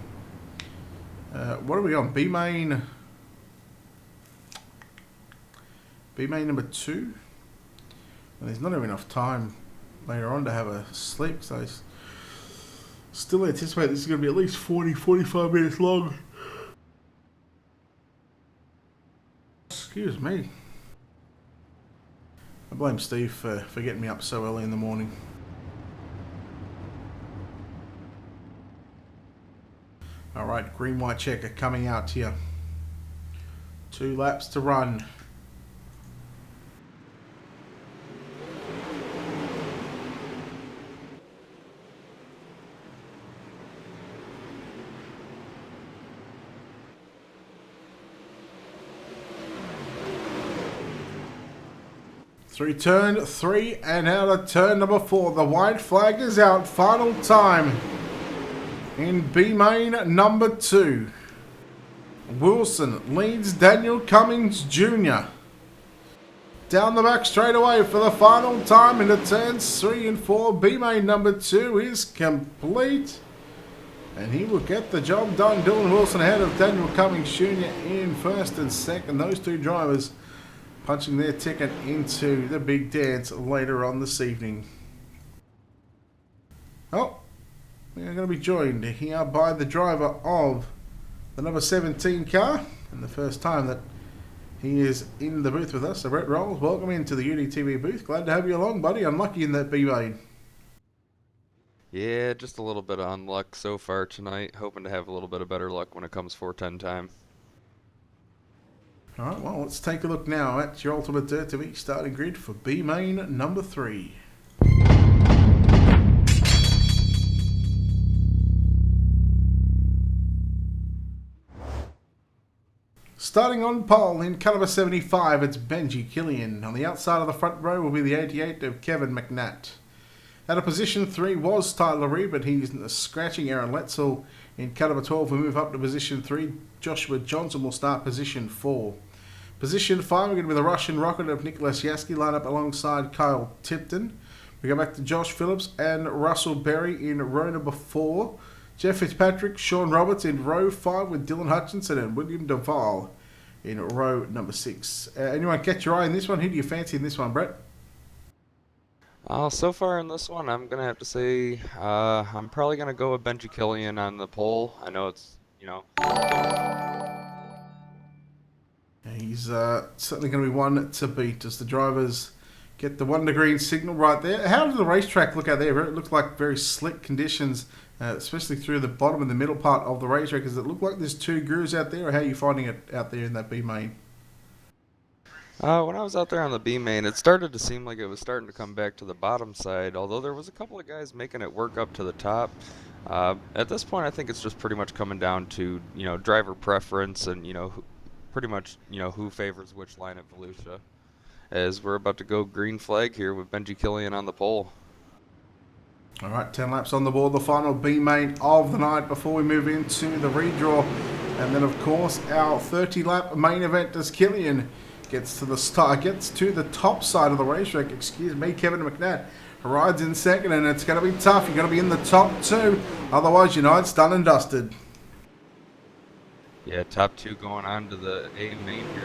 A: What are we on? B main number 2. And there's not even enough time later on to have a sleep, so I still anticipate this is going to be at least 40-45 minutes long. Excuse me. I blame Steve for getting me up so early in the morning. Alright, green-white checker coming out here. 2 laps to run. Through turn 3 and out of turn number 4. The white flag is out. Final time in B main number 2. Wilson leads Daniel Cummings Jr. Down the back straight away for the final time into turns 3 and 4. B main number 2 is complete. And he will get the job done. Dylan Wilson ahead of Daniel Cummings Jr. in first and second. Those 2 drivers punching their ticket into the big dance later on this evening. Oh, we are going to be joined here by the driver of the number 17 car, and the first time that he is in the booth with us. So Brett Rolls, welcome into the UDTV booth. Glad to have you along, buddy. Unlucky in that B main.
B: Yeah, just a little bit of unluck so far tonight. Hoping to have a little bit of better luck when it comes 410 time.
A: Alright, well, let's take a look now at your Ultimate Dirt TV starting grid for B main number 3. Starting on pole in car number 75, it's Benji Killian. On the outside of the front row will be the 88 of Kevin McNatt. Out of position 3 was Tyler Reed, but he's scratching Aaron Letzel. In car number 12, we move up to position 3. Joshua Johnson will start position 4. Position 5, we're going to be the Russian Rocket of Nicholas Yaski, line up alongside Kyle Tipton. We go back to Josh Phillips and Russell Berry in row number 4. Jeff Fitzpatrick, Sean Roberts in row 5 with Dylan Hutchinson and William Duval in row number 6. Anyone catch your eye in this one? Who do you fancy in this one, Brett?
B: So far in this one, I'm going to have to say I'm probably going to go with Benji Killian on the pole. I know it's,
A: He's certainly going to be one to beat as the drivers get the 1 green signal right there. How does the racetrack look out there? It looks like very slick conditions, especially through the bottom and the middle part of the racetrack. Does it look like there's 2 grooves out there, or how are you finding it out there in that B main?
B: When I was out there on the B main, it started to seem like it was starting to come back to the bottom side, although there was a couple of guys making it work up to the top. At this point, I think it's just pretty much coming down to, driver preference and, pretty much, who favors which line at Volusia. As we're about to go green flag here with Benji Killian on the pole.
A: All right, 10 laps on the board, the final B main of the night before we move into the redraw. And then, of course, our 30-lap main event as Killian gets to the top side of the racetrack. Kevin McNatt rides in second, and it's going to be tough. You've got to be in the top 2, otherwise, it's done and dusted.
B: Yeah, top 2 going on to the A main here.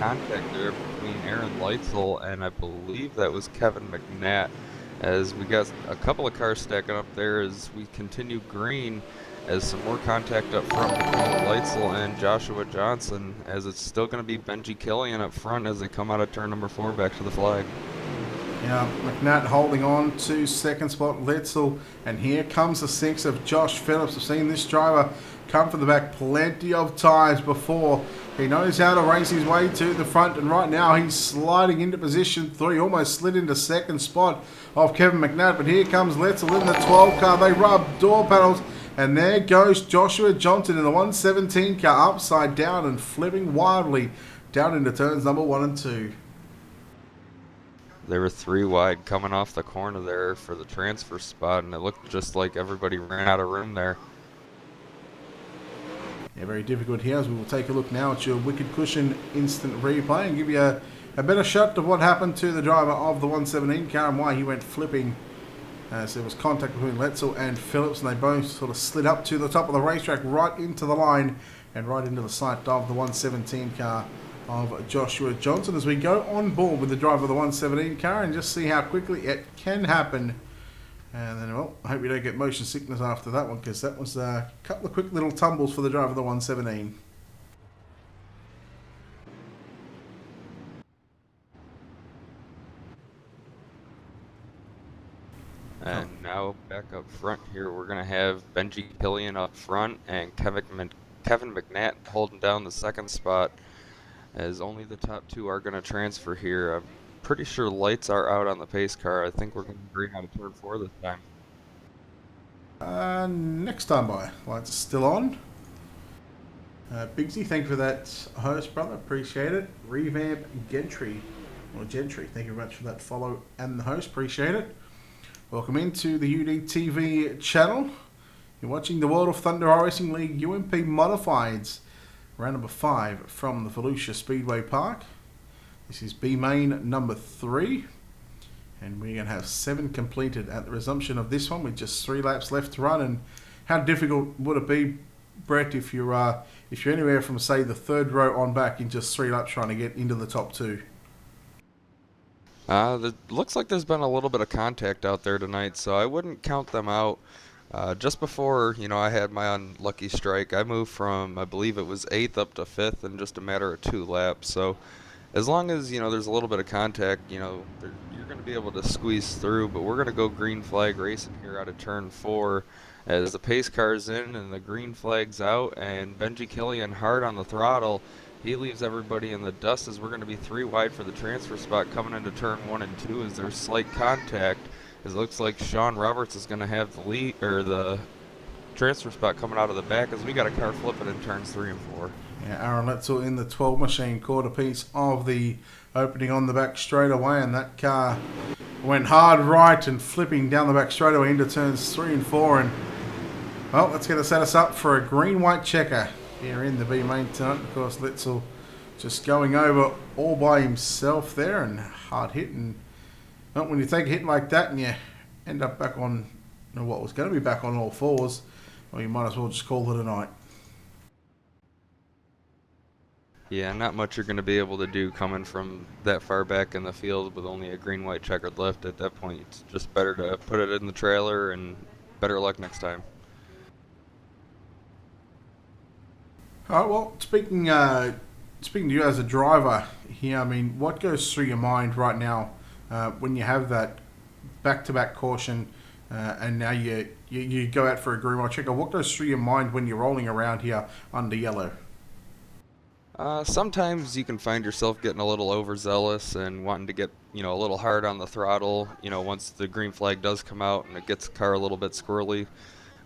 B: contact there between Aaron Leitzel and I believe that was Kevin McNatt, as we got a couple of cars stacking up there as we continue green, as some more contact up front between Leitzel and Joshua Johnson, as it's still going to be Benji Killian up front as they come out of turn number 4 back to the flag.
A: Yeah, McNatt holding on to second spot, Letzel, and here comes the 6 of Josh Phillips. I've seen this driver come from the back plenty of times before. He knows how to race his way to the front, and right now he's sliding into position 3, almost slid into second spot of Kevin McNatt, but here comes Letzel in the 12 car. They rub door panels, and there goes Joshua Johnson in the 117 car, upside down and flipping wildly down into turns number 1 and 2.
B: They were 3 wide coming off the corner there for the transfer spot, and it looked just like everybody ran out of room there.
A: Yeah, very difficult here, as we will take a look now at your Wicked Cushion instant replay and give you a better shot of what happened to the driver of the 117 car and why he went flipping. So there was contact between Letzel and Phillips, and they both sort of slid up to the top of the racetrack, right into the line and right into the sight of the 117 car of Joshua Johnson, as we go on board with the driver of the 117 car and just see how quickly it can happen. And then, well, I hope you don't get motion sickness after that one, because that was a couple of quick little tumbles for the driver of the 117.
B: And now back up front here, we're going to have Benji Killian up front and Kevin McNatt holding down the second spot, as only the top 2 are going to transfer here. I'm pretty sure lights are out on the pace car. I think we're going to green out of turn 4 this time.
A: Next time by. Lights are still on. Bigsy, thank you for that host, brother. Appreciate it. Revamp Gentry. Thank you very much for that follow and the host. Appreciate it. Welcome into the UDTV channel. You're watching the World of Thunder Racing League UMP Modifieds. Round number 5 from the Volusia Speedway Park. This is B main number 3. And we're going to have 7 completed at the resumption of this one with just 3 laps left to run. And how difficult would it be, Brett, if you're anywhere from, say, the 3rd row on back in just 3 laps trying to get into the top 2?
B: Looks like there's been a little bit of contact out there tonight, so I wouldn't count them out. Just before, I had my unlucky strike, I moved from, I believe it was 8th up to 5th in just a matter of 2 laps. So as long as, there's a little bit of contact, you're going to be able to squeeze through. But we're going to go green flag racing here out of turn 4 as the pace car's in and the green flag's out, and Benji Killian hard on the throttle. He leaves everybody in the dust, as we're going to be 3 wide for the transfer spot coming into turn 1 and 2 as there's slight contact. It looks like Sean Roberts is going to have the lead, or the transfer spot coming out of the back, as we got a car flipping in turns 3 and 4.
A: Yeah, Aaron Letzel in the 12 machine caught a piece of the opening on the back straightaway, and that car went hard right and flipping down the back straightaway into turns 3 and 4. And, well, that's going to set us up for a green-white checker here in the B main tonight. Of course, Letzel just going over all by himself there, and hard hit. And well, when you take a hit like that and you end up back on what was going to be back on all fours, well, you might as well just call it a night.
B: Yeah, not much you're going to be able to do coming from that far back in the field with only a green-white checkered left. At that point, it's just better to put it in the trailer, and better luck next time.
A: All right, well, speaking to you as a driver here, I mean, what goes through your mind right now when you have that back-to-back caution and now you go out for a green-white checker? What goes through your mind when you're rolling around here under yellow?
B: Sometimes you can find yourself getting a little overzealous and wanting to get, a little hard on the throttle, once the green flag does come out and it gets the car a little bit squirrely.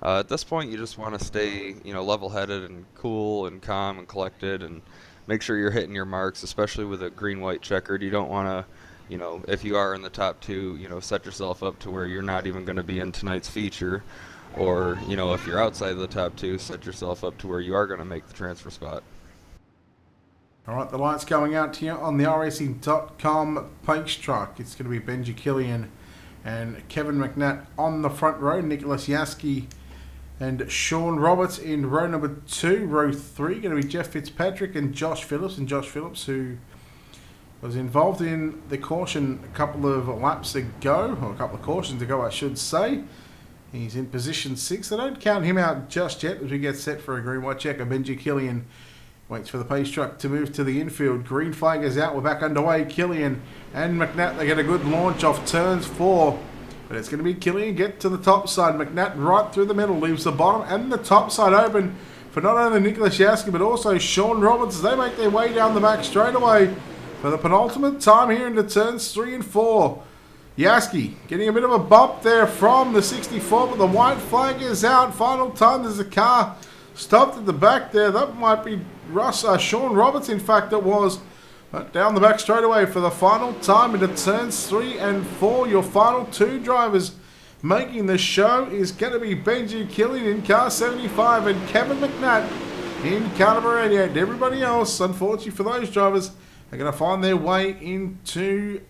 B: At this point, you just want to stay, level-headed and cool and calm and collected, and make sure you're hitting your marks, especially with a green-white checkered. You don't want to, if you are in the top 2, set yourself up to where you're not even going to be in tonight's feature. Or, if you're outside of the top 2, set yourself up to where you are going to make the transfer spot.
A: All right, the lights going out here on the iRacing.com pace truck. It's going to be Benji Killian and Kevin McNatt on the front row, Nicholas Yaski and Sean Roberts in row number 2. Row 3 going to be Jeff Fitzpatrick and Josh Phillips. And Josh Phillips, who was involved in the caution a couple of laps ago, or a couple of cautions ago, I should say. He's in position 6. I don't count him out just yet as we get set for a green white checker. Benji Killian waits for the pace truck to move to the infield. Green flag is out. We're back underway. Killian and McNatt, they get a good launch off turns 4. But it's going to be Killian get to the top side. McNatt right through the middle. Leaves the bottom and the top side open for not only Nicholas Yaski but also Sean Roberts as they make their way down the back straight away for the penultimate time here into turns 3 and 4. Yaski getting a bit of a bump there from the 64, but the white flag is out. Final time, there's a car stopped at the back there. That might be Sean Roberts, in fact it was. But down the back straight away for the final time into turns 3 and 4. Your final 2 drivers making the show is going to be Benji Killian in car 75 and Kevin McNatt in car number 88. Everybody else, unfortunately for those drivers, are going to find their way into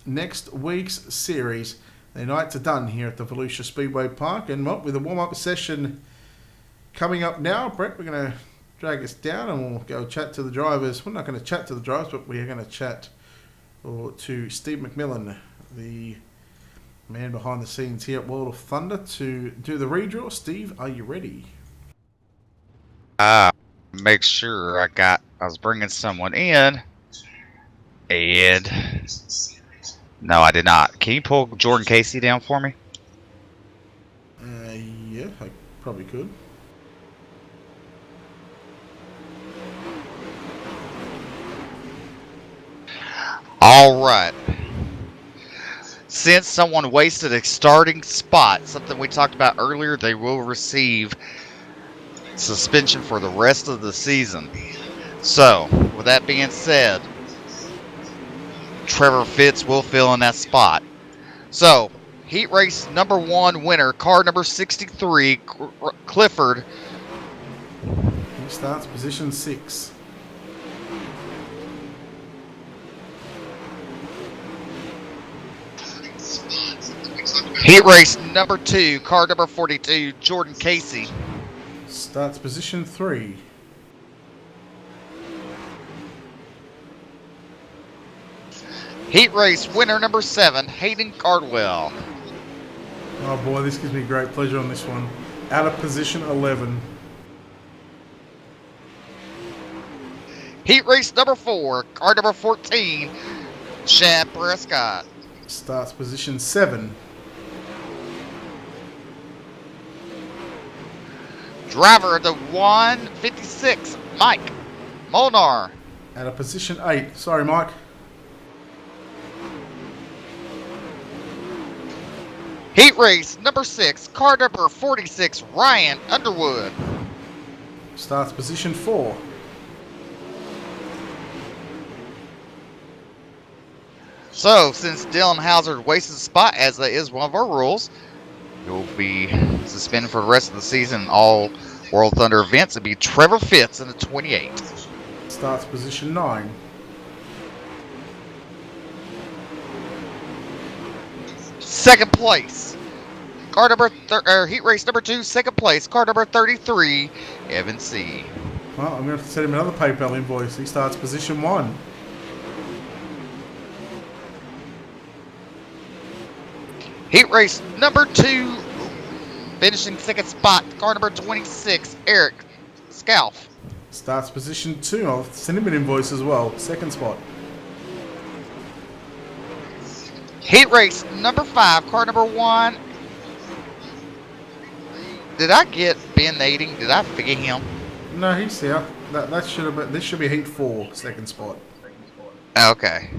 A: next week's series. Their nights are done here at the Volusia Speedway Park, and with a warm-up session coming up now, Brett, we're going to drag us down and we'll go chat to the drivers. We're not going to chat to the drivers, but we are going to chat to Steve McMillan, the man behind the scenes here at World of Thunder, to do the redraw. Steve, are you ready?
C: Make sure I was bringing someone in, and no, I did not. Can you pull Jordan Casey down for me?
A: Yeah, I probably could.
C: All right. Since someone wasted a starting spot, something we talked about earlier, they will receive suspension for the rest of the season. So, with that being said, Trevor Fitz will fill in that spot. So, heat race number 1 winner, car number 63, Clifford.
A: He starts position 6.
C: Heat race number 2, car number 42, Jordan Casey.
A: Starts position 3.
C: Heat race winner number 7, Hayden Cardwell.
A: Oh boy, this gives me great pleasure on this one. Out of position 11.
C: Heat race number 4, car number 14, Chad Prescott.
A: Starts position 7.
C: Driver of the 156, Mike Molnar.
A: Out of position 8. Sorry, Mike.
C: Heat race number 6, car number 46, Ryan Underwood.
A: Starts position 4.
C: So, since Dylan Hauser wasted a spot, as that is one of our rules, you'll be suspended for the rest of the season in all World Thunder events. It'll be Trevor Fitz in the 28.
A: Starts position 9.
C: Second place, car number heat race number 2, second place, car number 33, Evan C.
A: Well, I'm going to have to send him another PayPal invoice. He starts position 1.
C: Heat race number 2, finishing second spot, car number 26, Eric Scalf.
A: Starts position 2. I'll send him an invoice as well. Second spot.
C: Heat race number 5, car number 1. Did I get Ben Nading? Did I forget him?
A: No, he's here. That should have been. This should be heat 4, second spot.
C: Okay.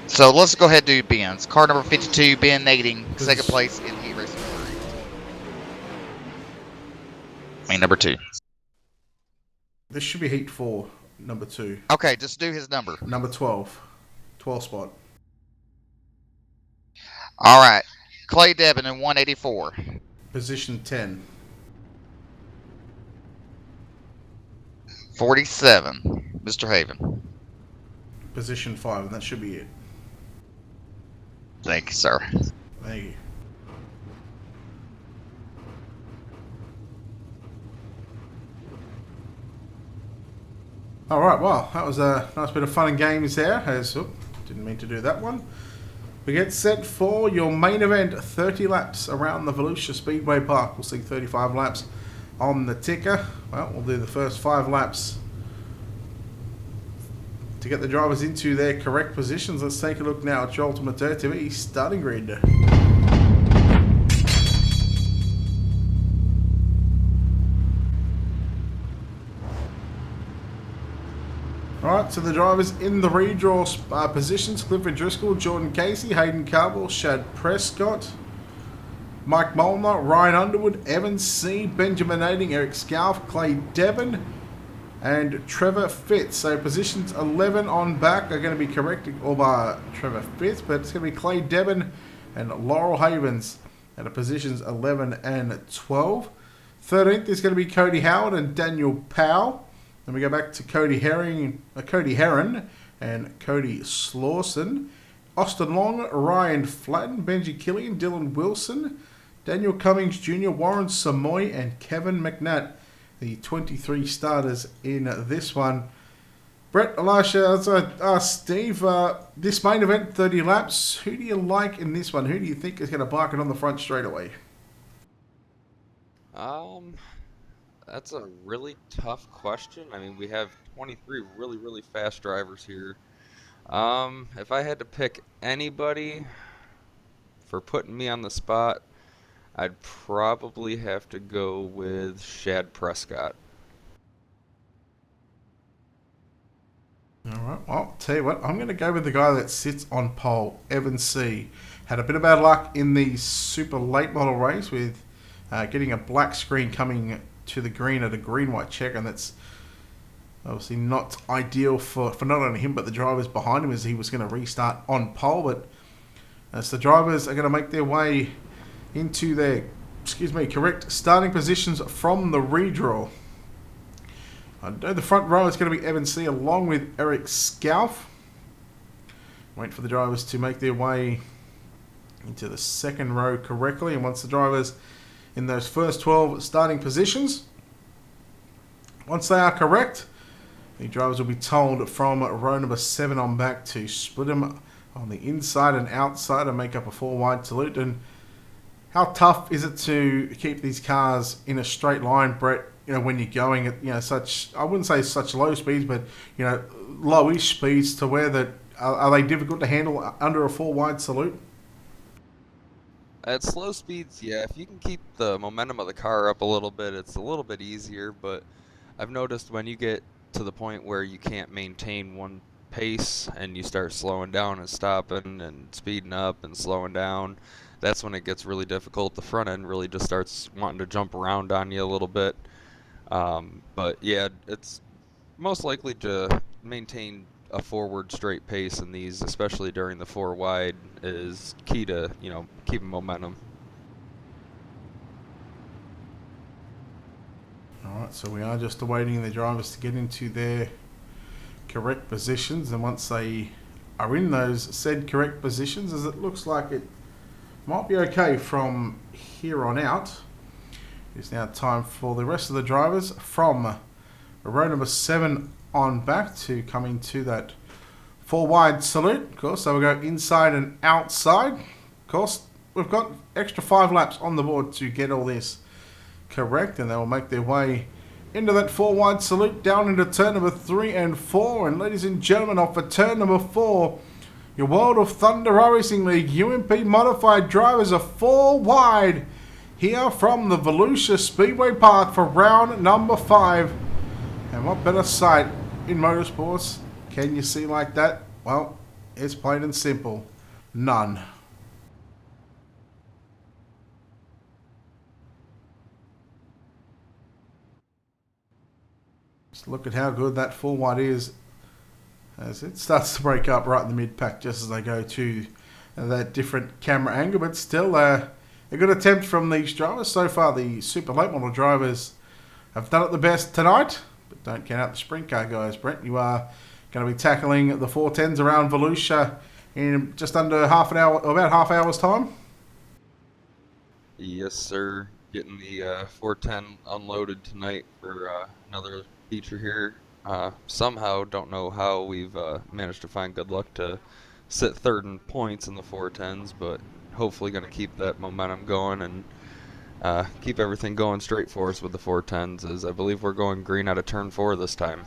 C: So let's go ahead and do Ben's. Car number 52, Ben Nading, second place in heat race number 2.
A: This should be heat 4, number 2.
C: Okay, just do his number.
A: Number 12. 12 spot.
C: All right. Clay Devin in 184.
A: Position 10.
C: 47, Mr. Haven.
A: Position 5, and that should be it.
C: Thank you, sir.
A: Thank you. All right, well, that was a nice bit of fun and games there. Didn't mean to do that one. We get set for your main event, 30 laps around the Volusia Speedway Park. We'll see 35 laps on the ticker. Well, we'll do the first 5 laps to get the drivers into their correct positions. Let's take a look now at your Ultimate Dirt TV starting grid. Alright, so the drivers in the redraw positions: Clifford Driscoll, Jordan Casey, Hayden Carville, Shad Prescott, Mike Molnar, Ryan Underwood, Evan C., Benjamin Nading, Eric Scalf, Clay Devon, and Trevor Fitz. So positions 11 on back are going to be corrected all by Trevor Fitz, but it's going to be Clay Devon and Laurel Havens at positions 11 and 12. 13th is going to be Cody Howard and Daniel Powell. Then we go back to Cody Heron and Cody Slawson. Austin Long, Ryan Flatten, Benji Killian, Dylan Wilson, Daniel Cummings Jr., Warren Samoy, and Kevin McNatt, the 23 starters in this one. Brett, Elisha, as I asked Steve, this main event, 30 laps, who do you like in this one? Who do you think is going to bark it on the front straight away?
B: That's a really tough question. I mean, we have 23 really fast drivers here. If I had to pick anybody for putting me on the spot, I'd probably have to go with Shad Prescott.
A: All right, well, I'll tell you what, I'm going to go with the guy that sits on pole, Evan C. Had a bit of bad luck in the super late model race with getting a black screen coming to the green at a green-white check, and that's obviously not ideal for not only him but the drivers behind him, as he was going to restart on pole. But as the drivers are going to make their way into their correct starting positions from the redraw, I know the front row is going to be Evan C. along with Eric Scalf. Wait for the drivers to make their way into the second row correctly, and once the drivers in those first 12 starting positions, once they are correct, the drivers will be told from row number 7 on back to split them on the inside and outside and make up a 4-wide salute. And how tough is it to keep these cars in a straight line, Brett? You know, when you're going at such, I wouldn't say such low speeds, but lowish speeds, to where that are they difficult to handle under a 4-wide salute?
B: At slow speeds, yeah, if you can keep the momentum of the car up a little bit, it's a little bit easier, but I've noticed when you get to the point where you can't maintain one pace and you start slowing down and stopping and speeding up and slowing down, that's when it gets really difficult. The front end really just starts wanting to jump around on you a little bit. But yeah, it's most likely to maintain a forward straight pace in these, especially during the 4 wide, is key to keeping momentum.
A: Alright, so we are just awaiting the drivers to get into their correct positions, and once they are in those said correct positions, as it looks like it might be okay from here on out, it's now time for the rest of the drivers from row number 7 on back to come into that 4-wide salute. Of course, so we'll go inside and outside. Of course, we've got extra 5 laps on the board to get all this correct, and they will make their way into that 4-wide salute down into turn number 3 and 4. And ladies and gentlemen, off for turn number 4, your World of Thunder Racing League UMP modified drivers are 4 wide here from the Volusia Speedway Park for round number 5. And what better sight in motorsports can you see like that? Well, it's plain and simple. None. Just look at how good that 4-wide is as it starts to break up right in the mid-pack just as they go to that different camera angle. But still, a good attempt from these drivers. So far, the super late model drivers have done it the best tonight. But don't count out the sprint car guys, Brent. You are going to be tackling the 410s around Volusia in just under half an hour, about half hour's time.
B: Yes, sir. Getting the 410 unloaded tonight for another feature here. Somehow, don't know how we've managed to find good luck to sit third in points in the 410s, but hopefully going to keep that momentum going and keep everything going straight for us with the 410s, as I believe we're going green out of turn 4 this time.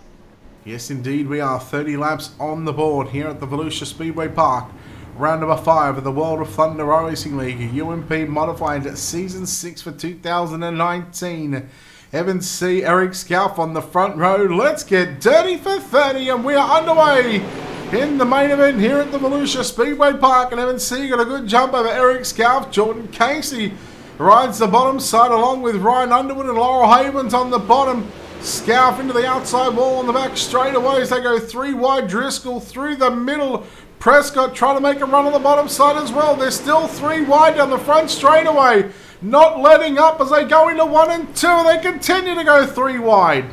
A: Yes, indeed, we are 30 laps on the board here at the Volusia Speedway Park. Round number 5 of the World of Thunder Racing League, UMP Modified Season 6 for 2019. Evan C. Eric Scalf on the front row. Let's get dirty for 30, and we are underway in the main event here at the Volusia Speedway Park. And Evan C. got a good jump over Eric Scalf. Jordan Casey rides the bottom side along with Ryan Underwood and Laurel Havens on the bottom. Scalf into the outside wall on the back straightaways. They go 3 wide. Driscoll through the middle. Prescott trying to make a run on the bottom side as well. They're still 3 wide down the front straightaway. Not letting up as they go into 1 and 2. They continue to go 3 wide.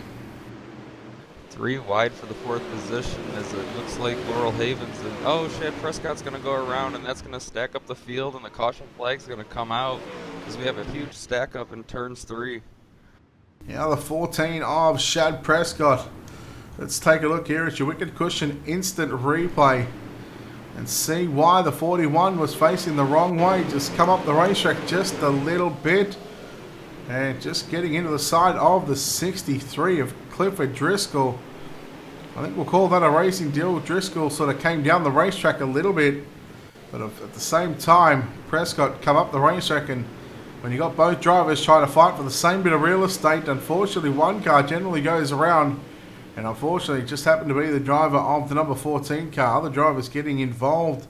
B: 3 wide for the 4th position as it looks like Laurel Havens and Shad Prescott's going to go around, and that's going to stack up the field, and the caution flag's going to come out as we have a huge stack up in turns 3.
A: Yeah, the 14 of Shad Prescott. Let's take a look here at your Wicked Cushion instant replay and see why the 41 was facing the wrong way. Just come up the racetrack just a little bit and just getting into the side of the 63 of Clifford Driscoll. I think we'll call that a racing deal. Driscoll sort of came down the racetrack a little bit, but at the same time, Prescott come up the racetrack, and when you got both drivers trying to fight for the same bit of real estate, unfortunately one car generally goes around, and unfortunately it just happened to be the driver of the number 14 car. Other drivers getting involved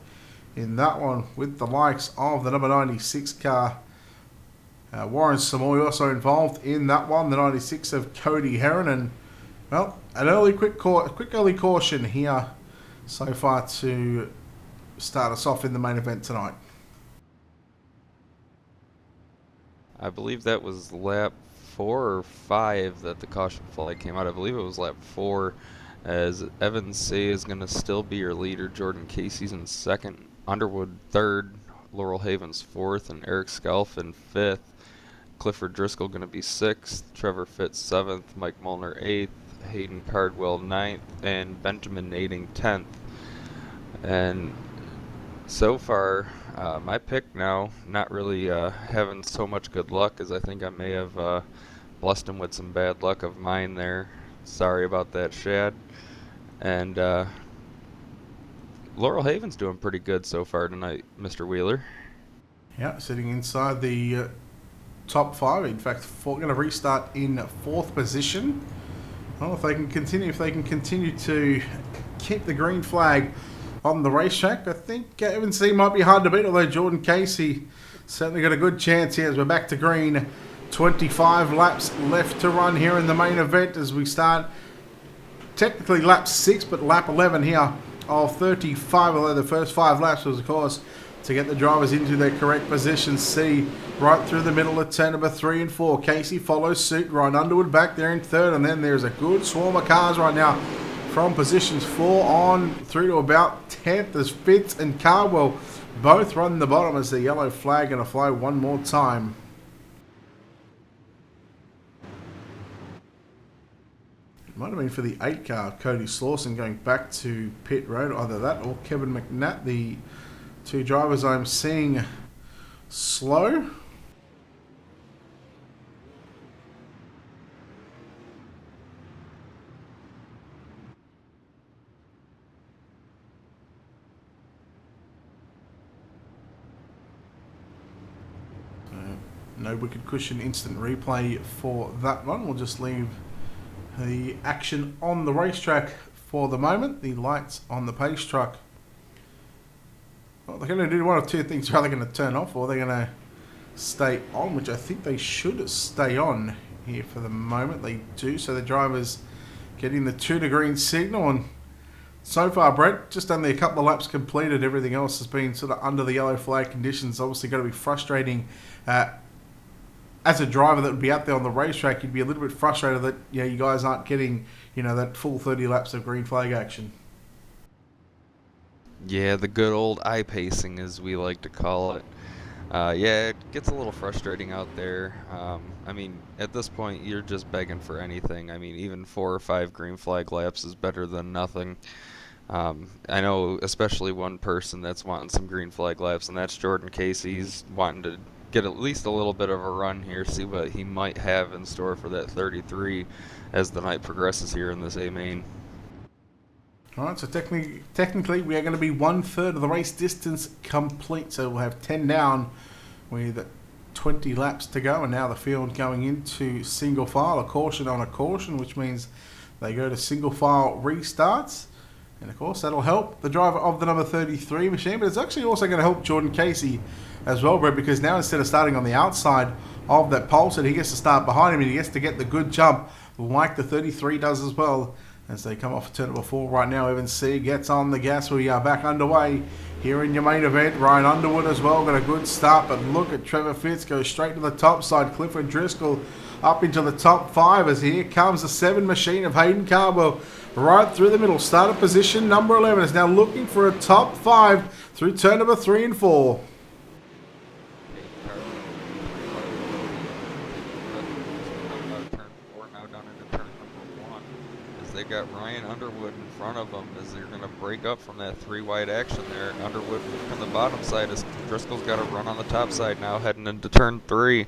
A: in that one with the likes of the number 96 car. Warren Samoy also involved in that one, the 96 of Cody Heron, and well, an quick early caution here so far to start us off in the main event tonight.
B: I believe that was lap 4 or 5 that the caution flag came out. I believe it was lap 4, as Evan C. is going to still be your leader. Jordan Casey's in 2nd, Underwood 3rd, Laurel Havens 4th, and Eric Scalf in 5th. Clifford Driscoll going to be 6th, Trevor Fitz 7th, Mike Molnar 8th, Hayden Cardwell 9th, and Benjamin Nading 10th. And so far, my pick now, not really having so much good luck, as I think I may have blessed him with some bad luck of mine there. Sorry about that, Shad. And Laurel Haven's doing pretty good so far tonight, Mr. Wheeler.
A: Yeah, sitting inside the top 5. In fact, going to restart in 4th position. Well, if they can continue to keep the green flag on the racetrack, I think Evan C might be hard to beat, although Jordan Casey certainly got a good chance here as we're back to green. 25 laps left to run here in the main event as we start technically lap 6, but lap 11 here of 35, although the first 5 laps was, of course, to get the drivers into their correct positions. C right through the middle of turn number 3 and 4. Casey follows suit. Ryan Underwood back there in 3rd, and then there's a good swarm of cars right now from positions 4 on through to about 10th as Fitz and Cardwell both run the bottom as the yellow flag going to fly one more time. It might have been for the 8 car, Cody Slawson going back to pit road. Either that or Kevin McNatt, the 2 drivers I'm seeing slow. No Wicked Cushion instant replay for that one. We'll just leave the action on the racetrack for the moment. The lights on the pace truck. Well, they're going to do one of 2 things. They're either going to turn off or they're going to stay on, which I think they should stay on here for the moment. They do, so the driver's getting the 2 to green signal. And so far, Brett, just only a couple of laps completed. Everything else has been sort of under the yellow flag conditions. Obviously going to be frustrating. As a driver that would be out there on the racetrack, you'd be a little bit frustrated that you guys aren't getting that full 30 laps of green flag action.
B: Yeah, the good old eye pacing, as we like to call it. Yeah, it gets a little frustrating out there. I mean, at this point, you're just begging for anything. I mean, even 4 or 5 green flag laps is better than nothing. I know especially one person that's wanting some green flag laps, and that's Jordan Casey. He's wanting to get at least a little bit of a run here, see what he might have in store for that 33 as the night progresses here in this A main.
A: Alright, so technically we are going to be 1/3 of the race distance complete. So we'll have 10 down with 20 laps to go. And now the field going into single file, a caution on a caution, which means they go to single file restarts. And of course that'll help the driver of the number 33 machine. But it's actually also going to help Jordan Casey as well, Brett, because now instead of starting on the outside of that pole set, he gets to start behind him and he gets to get the good jump like the 33 does as well. As they come off turn number 4 right now, Evan C gets on the gas. We are back underway here in your main event. Ryan Underwood as well got a good start, but look at Trevor Fitz go straight to the top side. Clifford Driscoll up into the top 5 as here comes the 7 machine of Hayden Cardwell right through the middle. Starter position number 11 is now looking for a top 5 through turn number 3 and 4.
B: They got Ryan Underwood in front of them as they're going to break up from that 3-wide action there. Underwood from the bottom side as Driscoll's got to run on the top side now heading into turn 3.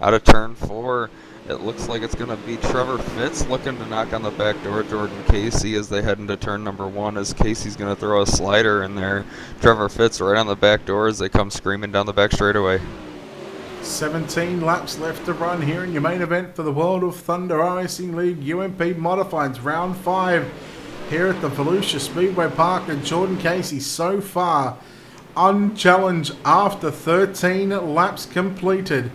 B: Out of turn 4, it looks like it's going to be Trevor Fitz looking to knock on the back door of Jordan Casey as they head into turn number 1 as Casey's going to throw a slider in there. Trevor Fitz right on the back door as they come screaming down the back straightaway.
A: 17 laps left to run here in your main event for the World of Thunder Racing League UMP Modifieds round 5 here at the Volusia Speedway Park. And Jordan Casey so far unchallenged after 13 laps completed.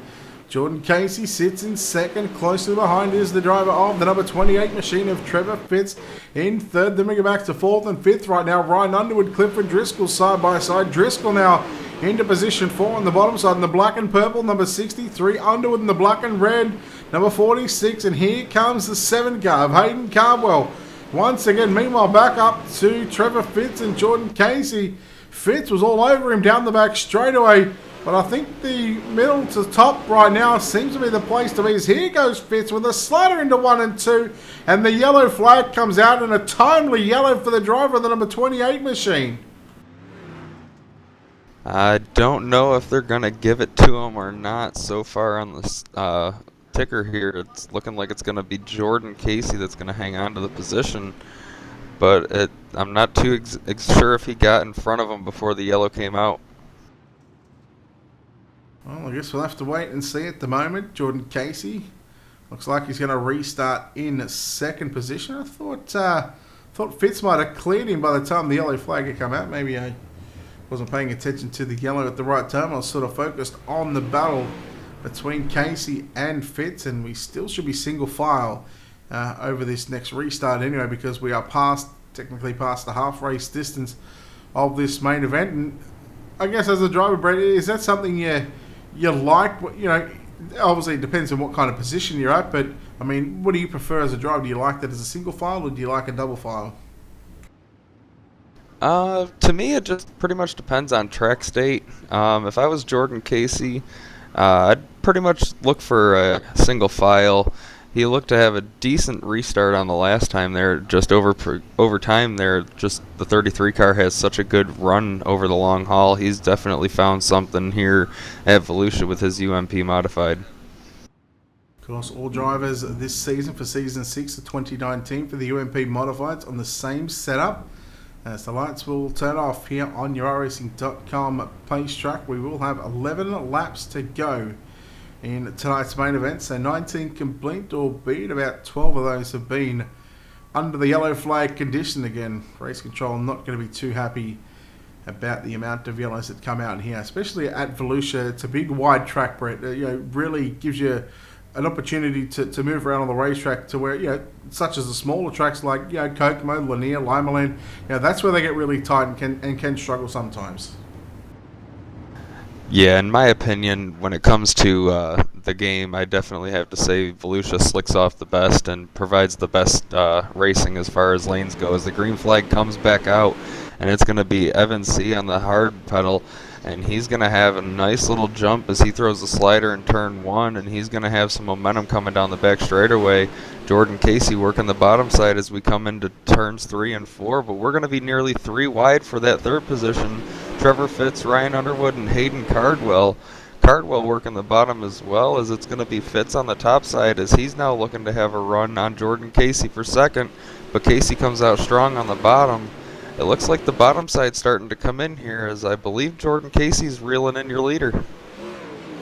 A: Jordan Casey sits in second. Closely behind is the driver of the number 28 machine of Trevor Fitz in third. Then we go back to fourth and fifth right now. Ryan Underwood, Clifford Driscoll side by side. Driscoll now into position 4 on the bottom side in the black and purple, number 63. Underwood in the black and red, number 46. And here comes the 7 car of Hayden Cardwell. Once again, meanwhile, back up to Trevor Fitz and Jordan Casey. Fitz was all over him down the back straightaway. But I think the middle to top right now seems to be the place to be. As here goes Fitz with a slider into 1 and 2. And the yellow flag comes out and a timely yellow for the driver of the number 28 machine.
B: I don't know if they're going to give it to him or not. So far on the ticker here, it's looking like it's going to be Jordan Casey that's going to hang on to the position. But I'm not too sure if he got in front of him before the yellow came out.
A: Well, I guess we'll have to wait and see at the moment. Jordan Casey looks like he's going to restart in second position. I thought Fitz might have cleared him by the time the yellow flag had come out. Maybe I wasn't paying attention to the yellow at the right time. I was sort of focused on the battle between Casey and Fitz, and we still should be single file over this next restart anyway, because we are technically past the half race distance of this main event. And I guess as a driver, Brett, is that something you like? You know, obviously it depends on what kind of position you're at, but I mean, what do you prefer as a driver? Do you like that as a single file or do you like a double file?
B: To me, it just pretty much depends on track state. If I was Jordan Casey, I'd pretty much look for a single file. He looked to have a decent restart on the last time there. Just over time there, just the 33 car has such a good run over the long haul. He's definitely found something here at Volusia with his UMP modified.
A: Of course, all drivers this season for season 6 of 2019 for the UMP modifieds on the same setup. As the lights will turn off here on your iRacing.com pace track, we will have 11 laps to go in tonight's main event. So 19 complete, albeit about 12 of those have been under the yellow flag condition. Again, race control not going to be too happy about the amount of yellows that come out here, especially at Volusia. It's a big wide track, Brett. Really gives you an opportunity to move around on the racetrack to where, such as the smaller tracks like, Kokomo, Lanier, Limaland, that's where they get really tight and can struggle sometimes.
B: Yeah, in my opinion, when it comes to the game, I definitely have to say Volusia slicks off the best and provides the best racing as far as lanes go. As the green flag comes back out, and it's going to be Evan C. on the hard pedal, and he's going to have a nice little jump as he throws the slider in turn 1, and he's going to have some momentum coming down the back straightaway. Jordan Casey working the bottom side as we come into turns 3 and 4, but we're going to be nearly 3 wide for that third position. Trevor Fitz, Ryan Underwood, and Hayden Cardwell. Cardwell working the bottom as well, as it's going to be Fitz on the top side as he's now looking to have a run on Jordan Casey for second, but Casey comes out strong on the bottom. It looks like the bottom side's starting to come in here, as I believe Jordan Casey's reeling in your leader.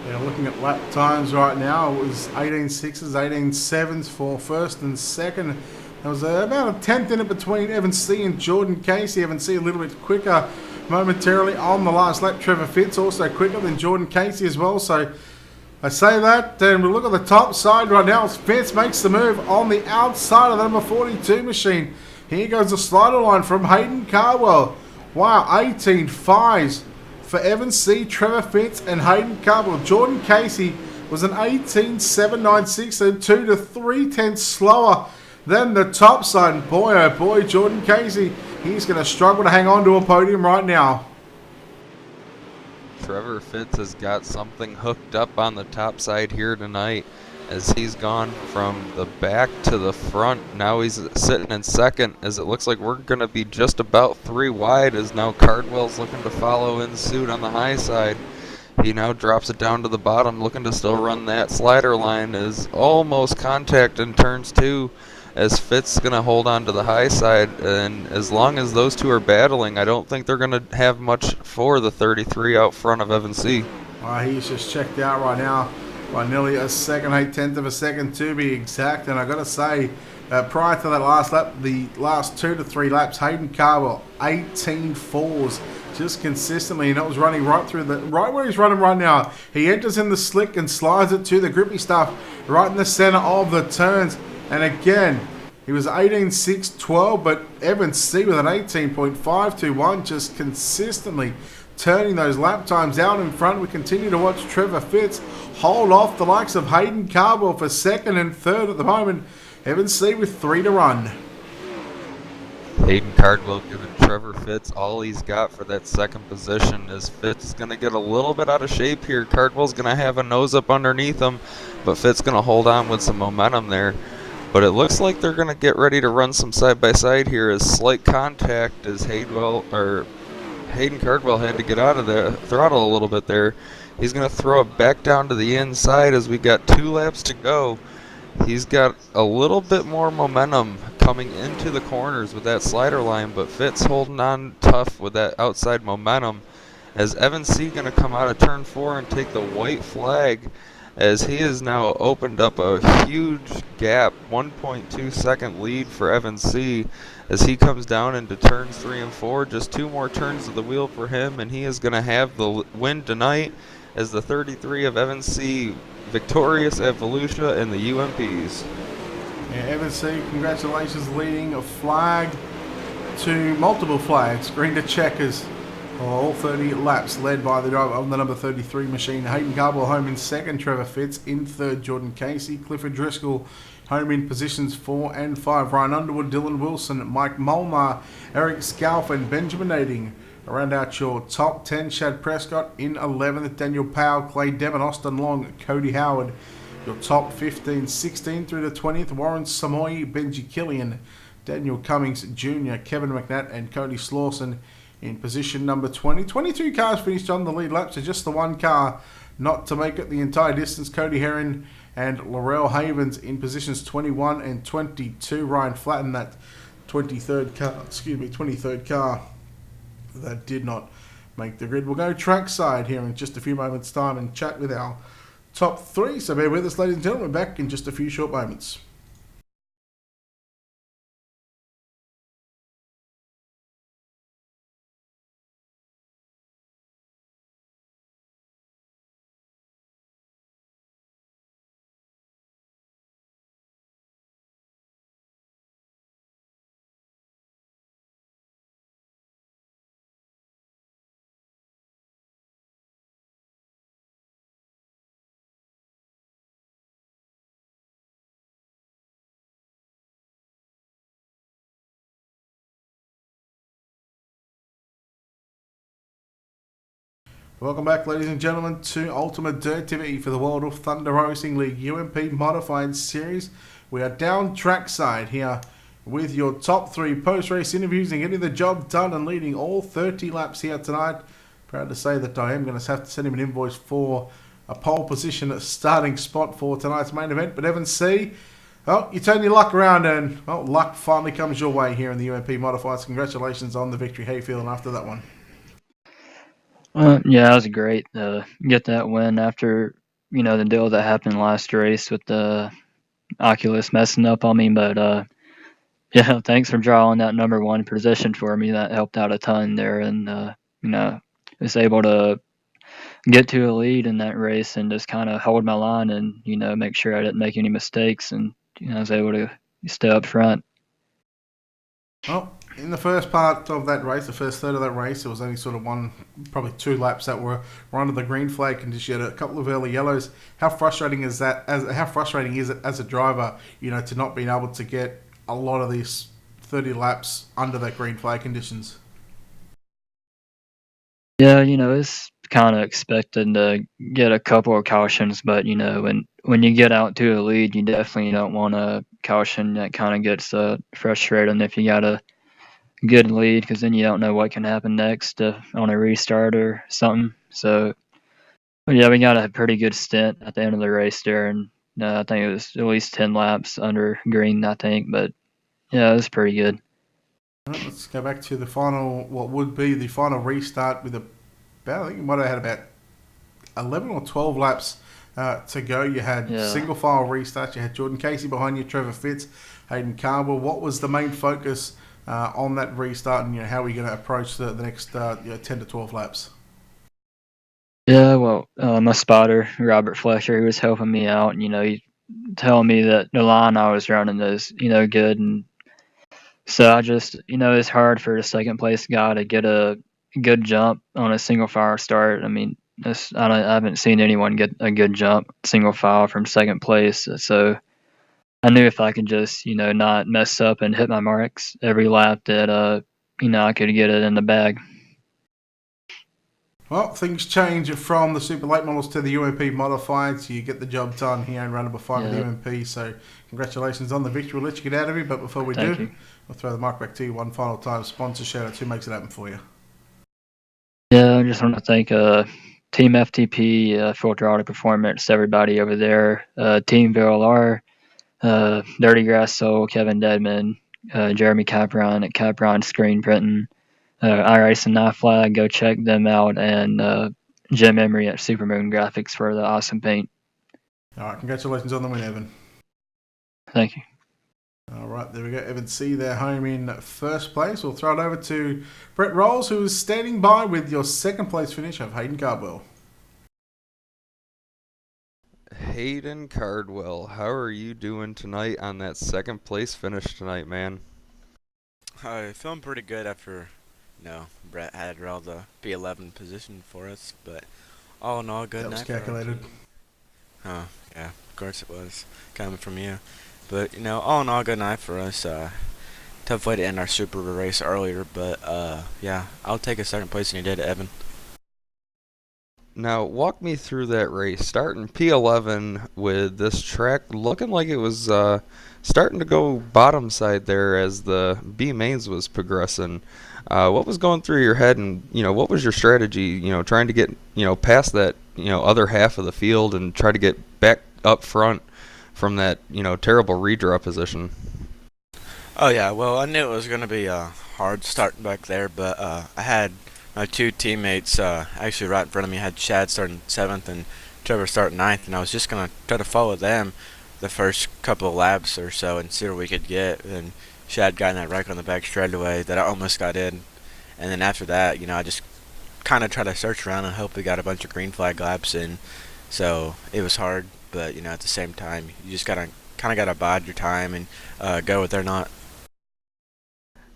A: Yeah, looking at lap times right now, it was 18.6s, 18.7s for first and second. There was about a tenth in it between Evan C. and Jordan Casey. Evan C. a little bit quicker momentarily on the last lap. Trevor Fitz also quicker than Jordan Casey as well. So I say that, and we look at the top side right now. Fitz makes the move on the outside of the number 42 machine. Here goes the slider line from Hayden Cardwell. Wow, 18.5s for Evan C., Trevor Fitz, and Hayden Cardwell. Jordan Casey was an 18.796, so 2 to 3 tenths slower than the top side. And boy, oh boy, Jordan Casey, he's going to struggle to hang on to a podium right now.
B: Trevor Fitz has got something hooked up on the top side here tonight, as he's gone from the back to the front. Now he's sitting in second, as it looks like we're going to be just about 3 wide, as now Cardwell's looking to follow in suit on the high side. He now drops it down to the bottom, looking to still run that slider line, is almost contact in turns 2, as Fitz going to hold on to the high side. And as long as those two are battling, I don't think they're going to have much for the 33 out front of Evan C.
A: He's just checked out right now by nearly a second, 8/10 of a second to be exact. And I got to say, prior to that last lap, the last 2 to 3 laps, Hayden Cardwell 18.4s just consistently, and it was running right through right where he's running right now. He enters in the slick and slides it to the grippy stuff right in the center of the turns. And again, he was 18.612, but Evan C. with an 18.521, just consistently turning those lap times out in front. We continue to watch Trevor Fitz hold off the likes of Hayden Cardwell for second and third at the moment. Evan C. with 3 to run.
B: Hayden Cardwell giving Trevor Fitz all he's got for that second position, as Fitz is going to get a little bit out of shape here. Cardwell's going to have a nose up underneath him, but Fitz going to hold on with some momentum there. But it looks like they're going to get ready to run some side-by-side here, as slight contact as Hayden Cardwell had to get out of the throttle a little bit there. He's going to throw it back down to the inside as we got 2 laps to go. He's got a little bit more momentum coming into the corners with that slider line, but Fitz holding on tough with that outside momentum, as Evan C. going to come out of turn 4 and take the white flag, as he has now opened up a huge gap, 1.2 second lead for Evan C. as he comes down into turns 3 and 4. Just 2 more turns of the wheel for him, and he is going to have the win tonight, as the 33 of Evan C. victorious at Volusia in the UMPs.
A: Yeah, Evan C., congratulations, leading a flag to multiple flags, green to checkers. All 30 laps led by the driver of the number 33 machine. Hayden Cardwell home in second, Trevor Fitz in third, Jordan Casey, Clifford Driscoll home in positions 4 and 5, Ryan Underwood, Dylan Wilson, Mike Molnar, Eric Scalf, and Benjamin Nading. Around out your top 10, Chad Prescott in 11th, Daniel Powell, Clay Devon, Austin Long, Cody Howard. Your top 15, 16 through the 20th, Warren Samoy, Benji Killian, Daniel Cummings Jr., Kevin McNatt, and Cody Slawson in position number 20. 22 cars finished on the lead lap, so just the one car not to make it the entire distance. Cody Herron and Laurel Havens in positions 21 and 22. Ryan Flatten, that 23rd car that did not make the grid. We'll go trackside here in just a few moments' time and chat with our top 3. So bear with us, ladies and gentlemen. We're back in just a few short moments. Welcome back, ladies and gentlemen, to Ultimate Dirt TV for the World of Thunder Racing League UMP Modified Series. We are down trackside here with your top 3 post-race interviews and getting the job done and leading all 30 laps here tonight. Proud to say that I am going to have to send him an invoice for a pole position starting spot for tonight's main event. But Evan C., well, you turn your luck around and, well, luck finally comes your way here in the UMP Modifieds. Congratulations on the victory. How you feeling after that one?
D: Yeah, that was great. Get that win after, the deal that happened last race with the Oculus messing up on me. But, yeah, thanks for drawing that number 1 position for me. That helped out a ton there. And, was able to get to a lead in that race and just kind of hold my line and, make sure I didn't make any mistakes. And, I was able to stay up front.
A: Well, in the first part of that race, the first third of that race, it was only sort of probably 2 laps that were under the green flag condition. You had a couple of early yellows. How frustrating is that? How frustrating is it as a driver, to not being able to get a lot of these 30 laps under that green flag conditions?
D: Yeah, it's kind of expected to get a couple of cautions, but when you get out to a lead, you definitely don't want a caution. That kind of gets frustrating if you got a good lead, because then you don't know what can happen next on a restart or something. So, but yeah, we got a pretty good stint at the end of the race there, and I think it was at least 10 laps under green, I think. But yeah, it was pretty good.
A: All right, let's go back to the final, what would be the final restart with I think you might have had about 11 or 12 laps to go. You had single file restart. You had Jordan Casey behind you, Trevor Fitz, Hayden Cardwell. What was the main focus on that restart, and how are we going to approach the next 10 to 12 laps?
D: Yeah, well, my spotter, Robert Fletcher, he was helping me out, and he telling me that the line I was running is good, and so I just it's hard for the second place guy to get a good jump on a single file start. I mean, I haven't seen anyone get a good jump single file from second place, so I knew if I could just not mess up and hit my marks every lap that I could get it in the bag.
A: Well, things change from the Super Late Models to the UMP Modifieds. You get the job done here in round number 5 of the UMP. So congratulations on the victory. We'll let you get out of here. But before we do, we'll throw the mic back to you one final time. Sponsor shout-outs. Who makes it happen for you?
D: Yeah, I just want to thank Team FTP, Filter Auto Performance, everybody over there. Team VLR, Dirty Grass Soul, Kevin Dedman, Jeremy Capron at Capron Screen Printing. iRace and Knife Flag, go check them out, and Jim Emery at Supermoon Graphics for the awesome paint.
A: All right, congratulations on the win, Evan.
D: Thank you.
A: All right, there we go. Evan C. They're home in first place. We'll throw it over to Brett Rolls, who is standing by with your second place finish of Hayden Cardwell.
B: Hayden Cardwell, how are you doing tonight on that second place finish tonight, man?
E: Feeling pretty good after Brett had draw the P11 position for us, but all in all, good night.
A: That was calculated.
E: Oh, yeah, of course it was, coming from you. But, all in all, good night for us. Tough way to end our super race earlier, but, yeah, I'll take a second place than you did, Evan.
B: Now, walk me through that race, starting P11 with this track looking like it was starting to go bottom side there as the B mains was progressing. What was going through your head, and what was your strategy? Trying to get past that other half of the field and try to get back up front from that terrible redraw position.
E: Oh yeah, well I knew it was gonna be hard starting back there, but I had my 2 teammates actually right in front of me. I had Chad starting 7th and Trevor starting 9th, and I was just gonna try to follow them the first couple of laps or so and see where we could get. And Chad got in that wreck on the back straightaway that I almost got in, and then after that, I just kind of tried to search around and hope we got a bunch of green flag laps in. So it was hard, but at the same time, you just kind of gotta bide your time and go with their not.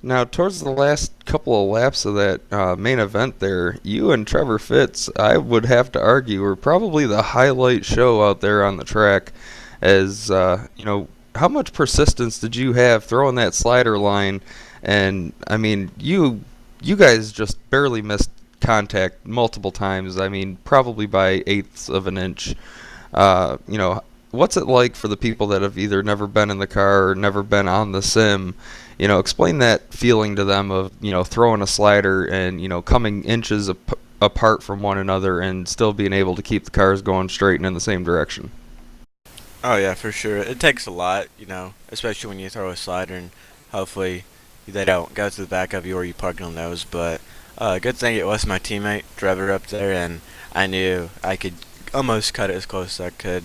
B: Now, towards the last couple of laps of that main event there, you and Trevor Fitz, I would have to argue, were probably the highlight show out there on the track. As how much persistence did you have throwing that slider line? And I mean, you guys just barely missed contact multiple times. I mean, probably by eighths of an inch. What's it like for the people that have either never been in the car or never been on the sim? Explain that feeling to them of, throwing a slider and, coming inches apart from one another and still being able to keep the cars going straight and in the same direction.
E: Oh yeah, for sure. It takes a lot, especially when you throw a slider and hopefully they don't go to the back of you or you park on those. But good thing it was my teammate driver up there, and I knew I could almost cut it as close as I could.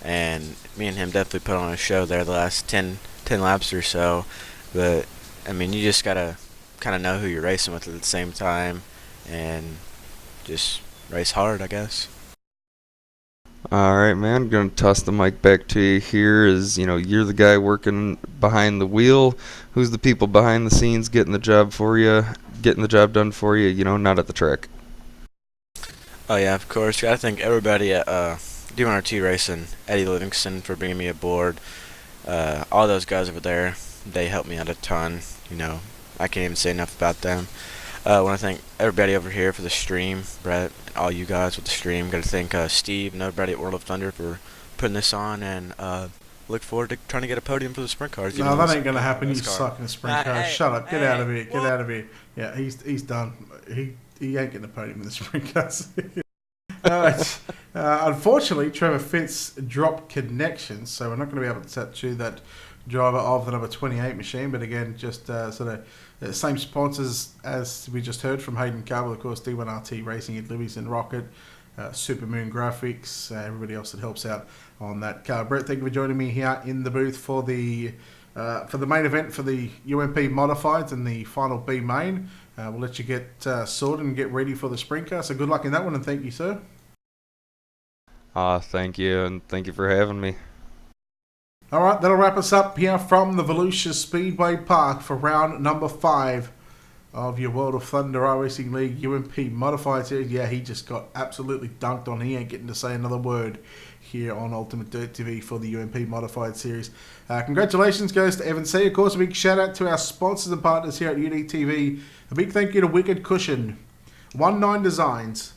E: And me and him definitely put on a show there the last 10 laps or so. But I mean, you just gotta kind of know who you're racing with at the same time, and just race hard, I guess.
B: All right, man. I'm going to toss the mic back to you here. You're the guy working behind the wheel. Who's the people behind the scenes getting the job done for you, not at the track?
E: Oh, yeah, of course. I think everybody at D1RT Racing, Eddie Livingston for bringing me aboard. All those guys over there, they helped me out a ton. I can't even say enough about them. I want to thank everybody over here for the stream, Brett, and all you guys with the stream. Got to thank Steve and everybody at World of Thunder for putting this on, and look forward to trying to get a podium for the sprint cars.
A: No, that ain't going to happen. You suck in the sprint cars.
E: Hey,
A: Shut up. Get out of here. Get out of here. Yeah, he's done. He ain't getting a podium in the sprint cars. Unfortunately, Trevor Fitz dropped connections, so we're not going to be able to touch you that driver of the number 28 machine. But again, just sort of same sponsors as we just heard from Hayden Carvel, of course, D1RT Racing at Livingston Rocket, Supermoon Graphics, everybody else that helps out on that car. Brett, thank you for joining me here in the booth for the main event for the UMP Modifieds and the final B main. We'll let you get sorted and get ready for the sprint car. So good luck in that one, and thank you, sir.
B: Thank you, and thank you for having me.
A: All right, that'll wrap us up here from the Volusia Speedway Park for round number 5 of your World of Thunder iRacing League UMP Modified Series. Yeah, he just got absolutely dunked on. He ain't getting to say another word here on Ultimate Dirt TV for the UMP Modified Series. Congratulations goes to Evan C. Of course, a big shout out to our sponsors and partners here at UDTV. A big thank you to Wicked Cushion, 19 Designs,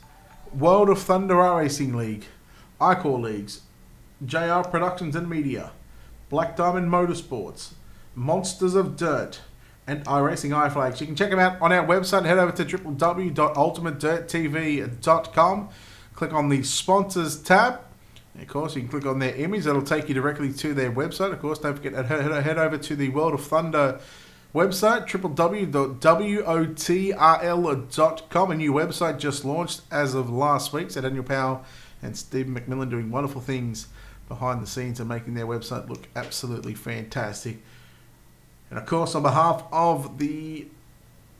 A: World of Thunder iRacing League, iCore Leagues, JR Productions and Media, Black Diamond Motorsports, Monsters of Dirt, and iRacing iFlags. You can check them out on our website. Head over to www.ultimatedirttv.com. Click on the Sponsors tab. And of course, you can click on their image. That'll take you directly to their website. Of course, don't forget to head over to the World of Thunder website, www.wotrl.com. A new website just launched as of last week. So Daniel Powell and Stephen McMillan doing wonderful things behind the scenes and making their website look absolutely fantastic. And of course, on behalf of the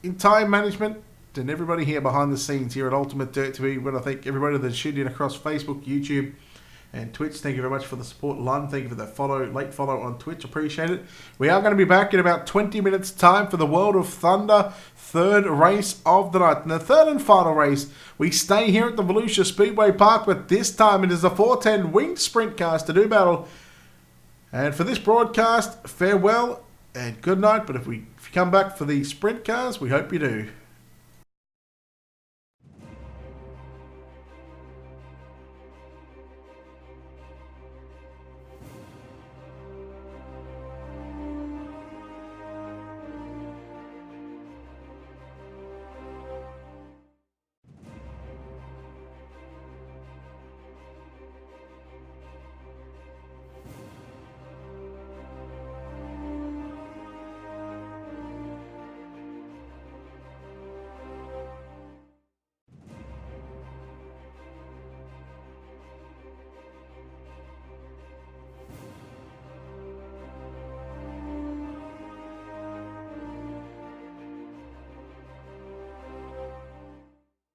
A: entire management and everybody here behind the scenes here at Ultimate Dirt TV, we want to thank everybody that's tuned in across Facebook, YouTube, and Twitch. Thank you very much for the support. Lon, thank you for that late follow on Twitch. Appreciate it. We are going to be back in about 20 minutes time for the World of Thunder third race of the night. And the third and final race, we stay here at the Volusia Speedway Park, but this time it is the 410 winged sprint cars to do battle. And for this broadcast, farewell and good night. But if you come back for the sprint cars, we hope you do.